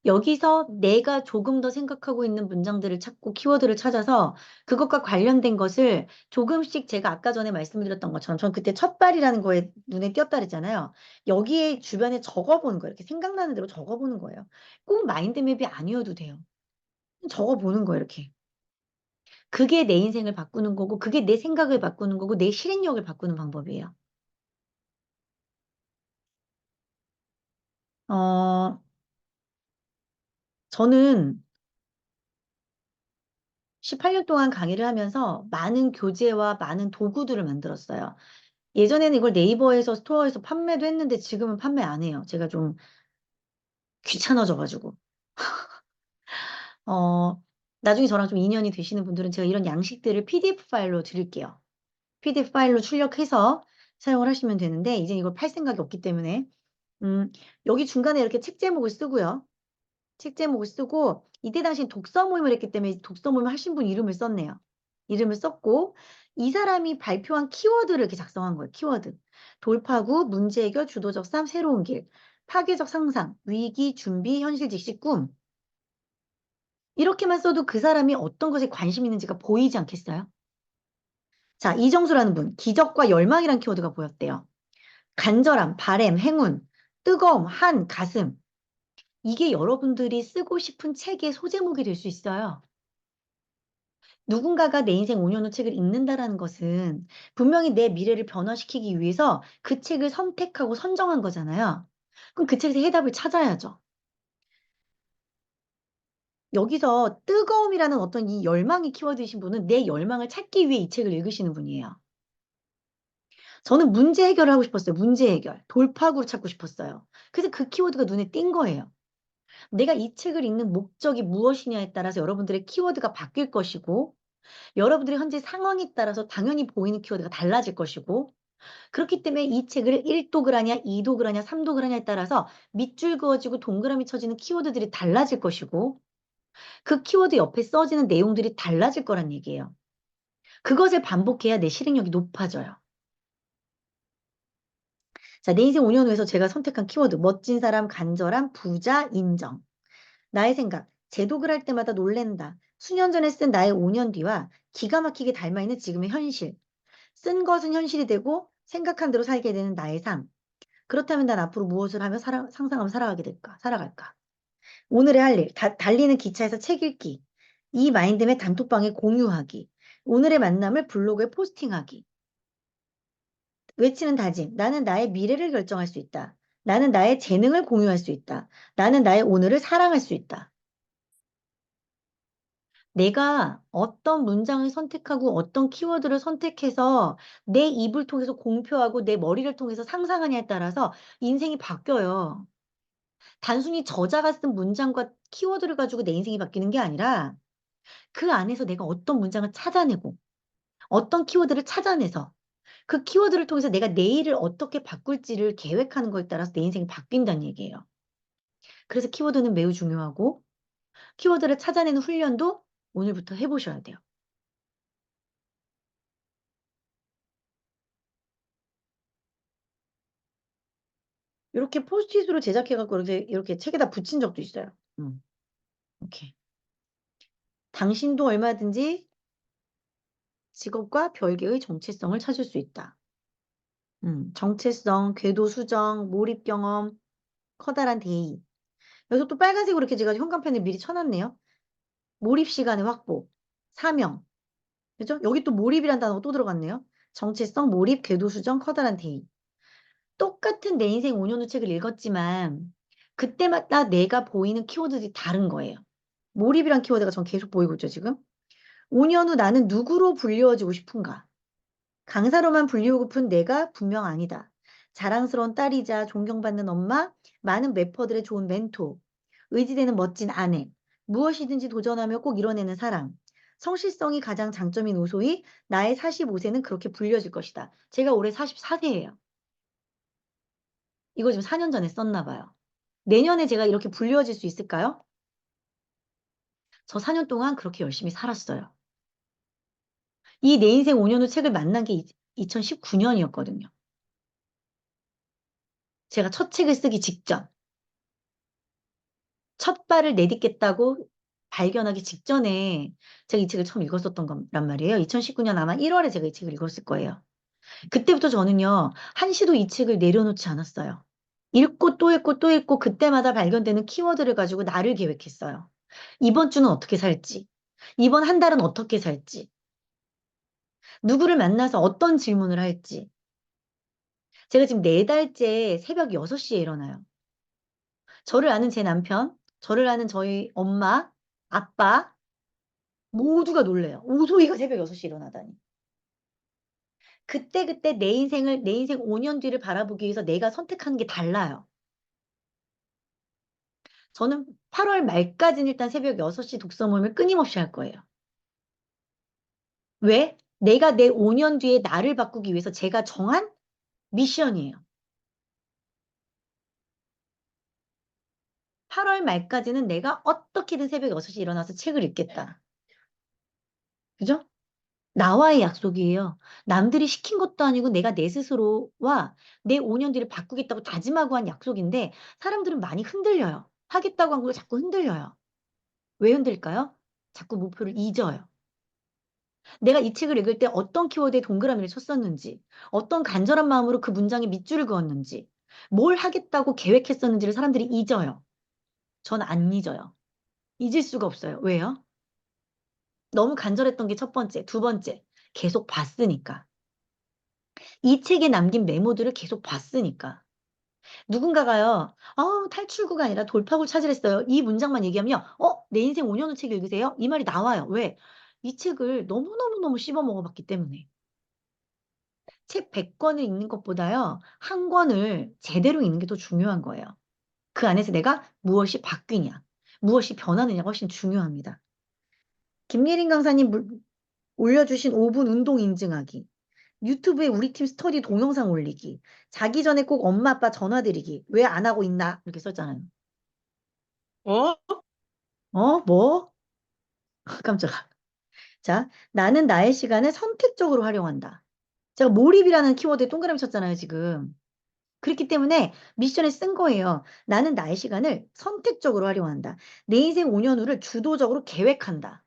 여기서 내가 조금 더 생각하고 있는 문장들을 찾고 키워드를 찾아서 그것과 관련된 것을 조금씩, 제가 아까 전에 말씀드렸던 것처럼 전 그때 첫발이라는 거에 눈에 띄었다 그랬잖아요. 여기에 주변에 적어보는 거예요. 이렇게 생각나는 대로 적어보는 거예요. 꼭 마인드맵이 아니어도 돼요. 적어보는 거예요, 이렇게. 그게 내 인생을 바꾸는 거고, 그게 내 생각을 바꾸는 거고, 내 실행력을 바꾸는 방법이에요. 어, 저는 18년 동안 강의를 하면서 많은 교재와 많은 도구들을 만들었어요. 예전에는 이걸 네이버에서 스토어에서 판매도 했는데 지금은 판매 안 해요. 제가 좀 귀찮아져가지고. 어, 나중에 저랑 좀 인연이 되시는 분들은 제가 이런 양식들을 PDF 파일로 드릴게요. PDF 파일로 출력해서 사용을 하시면 되는데, 이제 이걸 팔 생각이 없기 때문에, 여기 중간에 이렇게 책 제목을 쓰고요. 책 제목을 쓰고, 이때 당시 독서 모임을 했기 때문에 독서 모임 하신 분 이름을 썼네요. 이름을 썼고, 이 사람이 발표한 키워드를 이렇게 작성한 거예요. 키워드. 돌파구, 문제 해결, 주도적 삶, 새로운 길, 파괴적 상상, 위기, 준비, 현실 직시, 꿈. 이렇게만 써도 그 사람이 어떤 것에 관심 있는지가 보이지 않겠어요? 자, 이정수라는 분, 기적과 열망이란 키워드가 보였대요. 간절함, 바램, 행운, 뜨거움, 한, 가슴. 이게 여러분들이 쓰고 싶은 책의 소제목이 될 수 있어요. 누군가가 내 인생 5년 후 책을 읽는다라는 것은 분명히 내 미래를 변화시키기 위해서 그 책을 선택하고 선정한 거잖아요. 그럼 그 책에서 해답을 찾아야죠. 여기서 뜨거움이라는 어떤 이 열망이 키워드이신 분은 내 열망을 찾기 위해 이 책을 읽으시는 분이에요. 저는 문제 해결을 하고 싶었어요. 문제 해결. 돌파구를 찾고 싶었어요. 그래서 그 키워드가 눈에 띈 거예요. 내가 이 책을 읽는 목적이 무엇이냐에 따라서 여러분들의 키워드가 바뀔 것이고, 여러분들의 현재 상황에 따라서 당연히 보이는 키워드가 달라질 것이고, 그렇기 때문에 이 책을 1독을 하냐, 2독을 하냐, 3독을 하냐에 따라서 밑줄 그어지고 동그라미 쳐지는 키워드들이 달라질 것이고, 그 키워드 옆에 써지는 내용들이 달라질 거란 얘기예요. 그것을 반복해야 내 실행력이 높아져요. 자, 내 인생 5년 후에서 제가 선택한 키워드, 멋진 사람, 간절함, 부자, 인정. 나의 생각, 재독을 할 때마다 놀랜다. 수년 전에 쓴 나의 5년 뒤와 기가 막히게 닮아있는 지금의 현실. 쓴 것은 현실이 되고 생각한 대로 살게 되는 나의 삶. 그렇다면 난 앞으로 무엇을 하며 상상하며 살아가게 될까? 살아갈까? 오늘의 할 일, 달리는 기차에서 책 읽기. 이 마인드맵 단톡방에 공유하기. 오늘의 만남을 블로그에 포스팅하기. 외치는 다짐. 나는 나의 미래를 결정할 수 있다. 나는 나의 재능을 공유할 수 있다. 나는 나의 오늘을 사랑할 수 있다. 내가 어떤 문장을 선택하고 어떤 키워드를 선택해서 내 입을 통해서 공표하고 내 머리를 통해서 상상하냐에 따라서 인생이 바뀌어요. 단순히 저자가 쓴 문장과 키워드를 가지고 내 인생이 바뀌는 게 아니라 그 안에서 내가 어떤 문장을 찾아내고 어떤 키워드를 찾아내서 그 키워드를 통해서 내가 내일을 어떻게 바꿀지를 계획하는 거에 따라서 내 인생이 바뀐다는 얘기예요. 그래서 키워드는 매우 중요하고 키워드를 찾아내는 훈련도 오늘부터 해보셔야 돼요. 이렇게 포스트잇으로 제작해갖고 이렇게 책에다 붙인 적도 있어요. 이렇게. 당신도 얼마든지 직업과 별개의 정체성을 찾을 수 있다. 정체성, 궤도 수정, 몰입 경험, 커다란 대의. 여기서 또 빨간색으로 이렇게 제가 현관펜을 미리 쳐놨네요. 몰입 시간의 확보, 사명. 그죠? 여기 또 몰입이란 단어가 또 들어갔네요. 정체성, 몰입, 궤도 수정, 커다란 대의. 똑같은 내 인생 5년 후 책을 읽었지만 그때마다 내가 보이는 키워드들이 다른 거예요. 몰입이란 키워드가 전 계속 보이고 있죠, 지금. 5년 후 나는 누구로 불리워지고 싶은가? 강사로만 불리우고픈 내가 분명 아니다. 자랑스러운 딸이자 존경받는 엄마, 많은 래퍼들의 좋은 멘토, 의지되는 멋진 아내, 무엇이든지 도전하며 꼭 이뤄내는 사람, 성실성이 가장 장점인 우소희, 나의 45세는 그렇게 불려질 것이다. 제가 올해 44세예요. 이거 지금 4년 전에 썼나 봐요. 내년에 제가 이렇게 불려질 수 있을까요? 저 4년 동안 그렇게 열심히 살았어요. 이 내 인생 5년 후 책을 만난 게 2019년이었거든요. 제가 첫 책을 쓰기 직전, 첫 발을 내딛겠다고 발견하기 직전에 제가 이 책을 처음 읽었었던 거란 말이에요. 2019년 아마 1월에 제가 이 책을 읽었을 거예요. 그때부터 저는요, 한시도 이 책을 내려놓지 않았어요. 읽고 또 읽고 또 읽고 그때마다 발견되는 키워드를 가지고 나를 계획했어요. 이번 주는 어떻게 살지? 이번 한 달은 어떻게 살지? 누구를 만나서 어떤 질문을 할지. 제가 지금 4달째 새벽 6시에 일어나요. 저를 아는 제 남편, 저를 아는 저희 엄마, 아빠, 모두가 놀래요. 오소희가 새벽 6시에 일어나다니. 그때그때 내 인생 5년 뒤를 바라보기 위해서 내가 선택하는 게 달라요. 저는 8월 말까지는 일단 새벽 6시 독서 모임을 끊임없이 할 거예요. 왜? 내가 내 5년 뒤에 나를 바꾸기 위해서 제가 정한 미션이에요. 8월 말까지는 내가 어떻게든 새벽 6시에 일어나서 책을 읽겠다. 그죠? 나와의 약속이에요. 남들이 시킨 것도 아니고 내가 내 스스로와 내 5년 뒤를 바꾸겠다고 다짐하고 한 약속인데 사람들은 많이 흔들려요. 하겠다고 한 걸 자꾸 흔들려요. 왜 흔들까요? 자꾸 목표를 잊어요. 내가 이 책을 읽을 때 어떤 키워드에 동그라미를 쳤었는지, 어떤 간절한 마음으로 그 문장에 밑줄을 그었는지, 뭘 하겠다고 계획했었는지를 사람들이 잊어요. 전 안 잊어요. 잊을 수가 없어요. 왜요? 너무 간절했던 게 첫 번째. 두 번째, 계속 봤으니까. 이 책에 남긴 메모들을 계속 봤으니까. 누군가가요, 탈출구가 아니라 돌파구를 찾으랬어요. 이 문장만 얘기하면, 내 인생 5년 후 책 읽으세요? 이 말이 나와요. 왜? 이 책을 너무너무너무 씹어 먹어봤기 때문에. 책 100권을 읽는 것보다요, 한 권을 제대로 읽는 게 더 중요한 거예요. 그 안에서 내가 무엇이 바뀌냐, 무엇이 변하느냐가 훨씬 중요합니다. 김예린 강사님 올려주신 5분 운동 인증하기. 유튜브에 우리 팀 스터디 동영상 올리기. 자기 전에 꼭 엄마 아빠 전화 드리기. 왜 안 하고 있나? 이렇게 썼잖아요. 어? 뭐? 깜짝아. 자, 나는 나의 시간을 선택적으로 활용한다. 제가 몰입이라는 키워드에 동그라미 쳤잖아요, 지금. 그렇기 때문에 미션에 쓴 거예요. 나는 나의 시간을 선택적으로 활용한다. 내 인생 5년 후를 주도적으로 계획한다.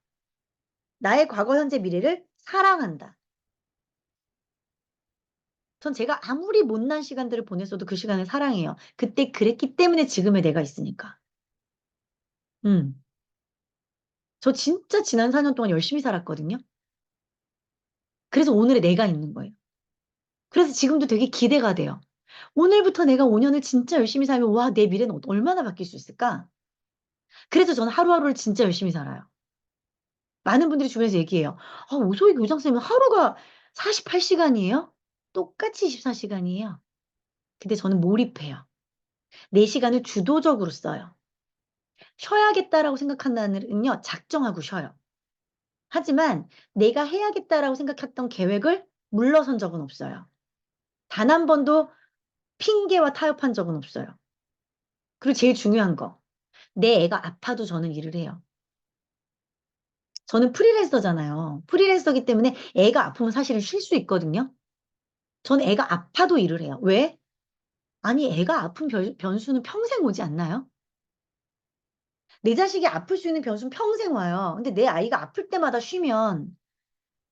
나의 과거, 현재, 미래를 사랑한다. 전 제가 아무리 못난 시간들을 보냈어도 그 시간을 사랑해요. 그때 그랬기 때문에 지금의 내가 있으니까. 음. 저 진짜 지난 4년 동안 열심히 살았거든요. 그래서 오늘의 내가 있는 거예요. 그래서 지금도 되게 기대가 돼요. 오늘부터 내가 5년을 진짜 열심히 살면, 와, 내 미래는 얼마나 바뀔 수 있을까? 그래서 저는 하루하루를 진짜 열심히 살아요. 많은 분들이 주변에서 얘기해요. 오소희 교장선생님은 하루가 48시간이에요? 똑같이 24시간이에요. 근데 저는 몰입해요. 내 시간을 주도적으로 써요. 쉬어야겠다라고 생각한다는 날은요, 작정하고 쉬어요. 하지만 내가 해야겠다라고 생각했던 계획을 물러선 적은 없어요. 단 한 번도 핑계와 타협한 적은 없어요. 그리고 제일 중요한 거, 내 애가 아파도 저는 일을 해요. 저는 프리랜서잖아요. 프리랜서기 때문에 애가 아프면 사실은 쉴 수 있거든요. 저는 애가 아파도 일을 해요. 왜? 아니, 애가 아픈 변수는 평생 오지 않나요? 내 자식이 아플 수 있는 변수는 평생 와요. 근데 내 아이가 아플 때마다 쉬면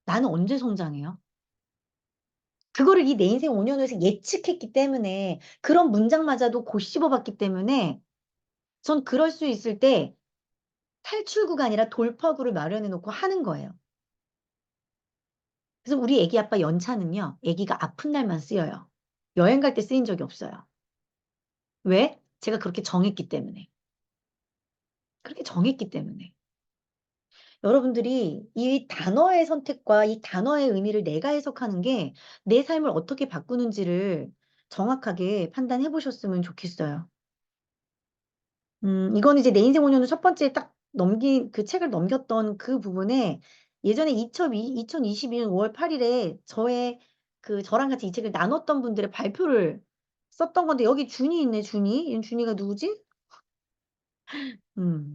나는 언제 성장해요? 그거를 이 내 인생 5년 후에서 예측했기 때문에 그런 문장마저도 곱씹어봤기 때문에 전 그럴 수 있을 때 탈출구가 아니라 돌파구를 마련해 놓고 하는 거예요. 그래서 우리 애기 아빠 연차는요, 애기가 아픈 날만 쓰여요. 여행 갈 때 쓰인 적이 없어요. 왜? 제가 그렇게 정했기 때문에. 그렇게 정했기 때문에. 여러분들이 이 단어의 선택과 이 단어의 의미를 내가 해석하는 게 내 삶을 어떻게 바꾸는지를 정확하게 판단해 보셨으면 좋겠어요. 이거는 이제 내 인생 5년 후 첫 번째 딱 그 책을 넘겼던 그 부분에 예전에 2022년 5월 8일에 저랑 같이 이 책을 나눴던 분들의 발표를 썼던 건데, 여기 준이 있네, 준이. 얘 준이가 누구지?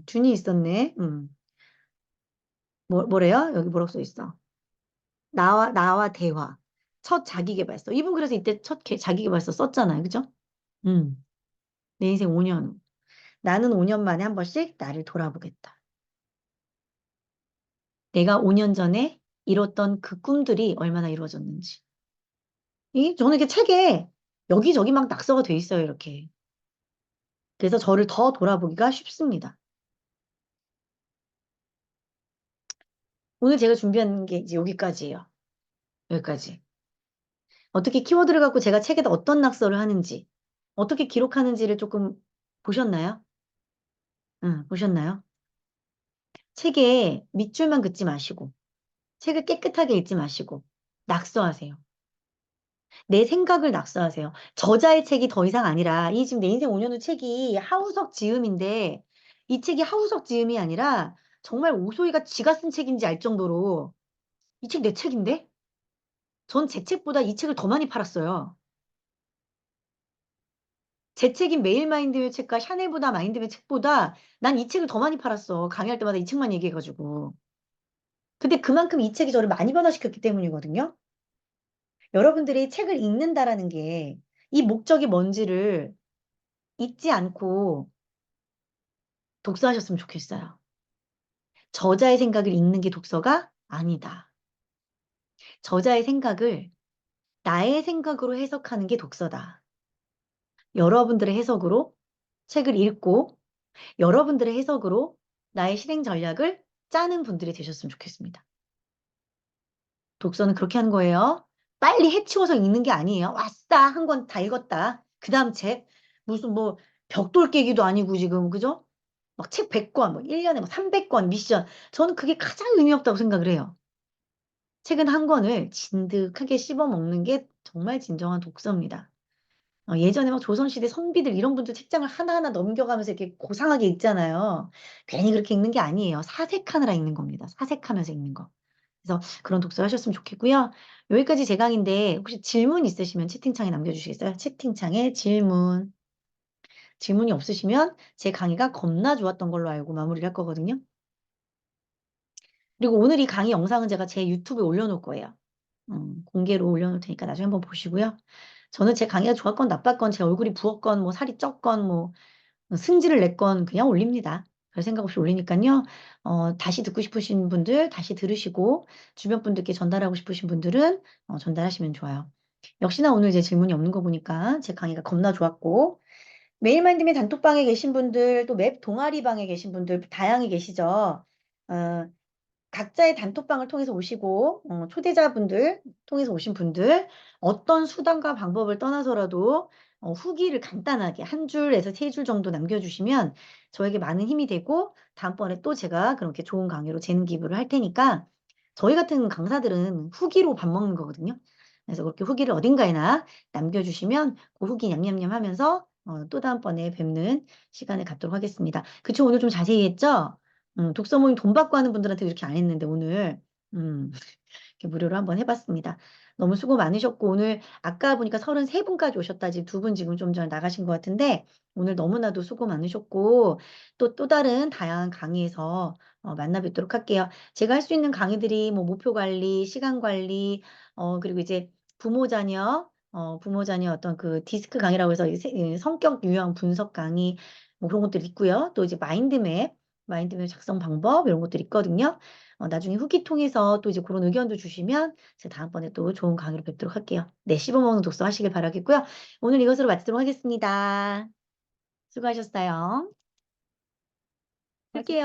준이 있었네. 뭐래요? 여기 뭐라고 써 있어? 나와 대화. 첫 자기계발서. 이분 그래서 이때 첫 자기계발서 썼잖아요. 그죠? 음, 내 인생 5년 후. 나는 5년 만에 한 번씩 나를 돌아보겠다. 내가 5년 전에 이뤘던 그 꿈들이 얼마나 이루어졌는지. 저는 이게 책에 여기저기 막 낙서가 돼 있어요, 이렇게. 그래서 저를 더 돌아보기가 쉽습니다. 오늘 제가 준비한 게 이제 여기까지예요. 여기까지. 어떻게 키워드를 갖고 제가 책에다 어떤 낙서를 하는지, 어떻게 기록하는지를 조금 보셨나요? 응, 보셨나요? 책에 밑줄만 긋지 마시고, 책을 깨끗하게 읽지 마시고, 낙서하세요. 내 생각을 낙서하세요. 저자의 책이 더 이상 아니라, 이 지금 내 인생 5년 후 책이 하우석 지음인데, 이 책이 하우석 지음이 아니라, 정말 오소희가 지가 쓴 책인지 알 정도로, 이 책 내 책인데? 전 제 책보다 이 책을 더 많이 팔았어요. 제 책인 메일마인드의 책과 샤넬보다 마인드의 책보다 난 이 책을 더 많이 팔았어. 강의할 때마다 이 책만 얘기해가지고. 근데 그만큼 이 책이 저를 많이 변화시켰기 때문이거든요. 여러분들이 책을 읽는다라는 게 이 목적이 뭔지를 잊지 않고 독서하셨으면 좋겠어요. 저자의 생각을 읽는 게 독서가 아니다. 저자의 생각을 나의 생각으로 해석하는 게 독서다. 여러분들의 해석으로 책을 읽고 여러분들의 해석으로 나의 실행 전략을 짜는 분들이 되셨으면 좋겠습니다. 독서는 그렇게 하는 거예요. 빨리 해치워서 읽는 게 아니에요. 왔다, 한 권 다 읽었다. 그 다음 책, 무슨 뭐 벽돌 깨기도 아니고 지금, 그죠? 막 책 100권, 뭐 1년에 막 300권 미션. 저는 그게 가장 의미 없다고 생각을 해요. 책은 한 권을 진득하게 씹어 먹는 게 정말 진정한 독서입니다. 예전에 막 조선시대 선비들 이런 분들 책장을 하나하나 넘겨가면서 이렇게 고상하게 읽잖아요. 괜히 그렇게 읽는 게 아니에요. 사색하느라 읽는 겁니다. 사색하면서 읽는 거. 그래서 그런 독서 하셨으면 좋겠고요. 여기까지 제 강의인데 혹시 질문 있으시면 채팅창에 남겨주시겠어요? 채팅창에 질문. 질문이 없으시면 제 강의가 겁나 좋았던 걸로 알고 마무리를 할 거거든요. 그리고 오늘 이 강의 영상은 제가 제 유튜브에 올려놓을 거예요. 공개로 올려놓을 테니까 나중에 한번 보시고요. 저는 제 강의가 좋았건 나빴건 제 얼굴이 부었건 뭐 살이 쪘건 뭐 승질을 냈건 그냥 올립니다. 별 생각 없이 올리니까요. 다시 듣고 싶으신 분들 다시 들으시고 주변 분들께 전달하고 싶으신 분들은 전달하시면 좋아요. 역시나 오늘 제 질문이 없는 거 보니까 제 강의가 겁나 좋았고 메일마인드의 단톡방에 계신 분들 또 맵 동아리방에 계신 분들 다양히 계시죠. 어, 각자의 단톡방을 통해서 오시고 초대자분들 통해서 오신 분들 어떤 수단과 방법을 떠나서라도 후기를 간단하게 한 줄에서 세 줄 정도 남겨주시면 저에게 많은 힘이 되고 다음번에 또 제가 그렇게 좋은 강의로 재능 기부를 할 테니까 저희 같은 강사들은 후기로 밥 먹는 거거든요. 그래서 그렇게 후기를 어딘가에나 남겨주시면 그 후기 냠냠냠 하면서 또 다음번에 뵙는 시간을 갖도록 하겠습니다. 그쵸? 오늘 좀 자세히 했죠? 독서 모임 돈 받고 하는 분들한테 이렇게 안 했는데 오늘 이렇게 무료로 한번 해봤습니다. 너무 수고 많으셨고 오늘 아까 보니까 33분까지 오셨다. 지금 2분 지금 좀 전에 나가신 것 같은데 오늘 너무나도 수고 많으셨고 또 다른 다양한 강의에서 만나 뵙도록 할게요. 제가 할 수 있는 강의들이 뭐 목표 관리, 시간 관리, 그리고 이제 부모 자녀 어떤 그 디스크 강의라고 해서 성격 유형 분석 강의 뭐 그런 것들이 있고요. 또 이제 마인드맵 작성 방법 이런 것들이 있거든요. 나중에 후기 통해서 또 이제 그런 의견도 주시면 제가 다음번에 또 좋은 강의로 뵙도록 할게요. 네, 씹어먹는 독서 하시길 바라겠고요. 오늘 이것으로 마치도록 하겠습니다. 수고하셨어요. 할게요.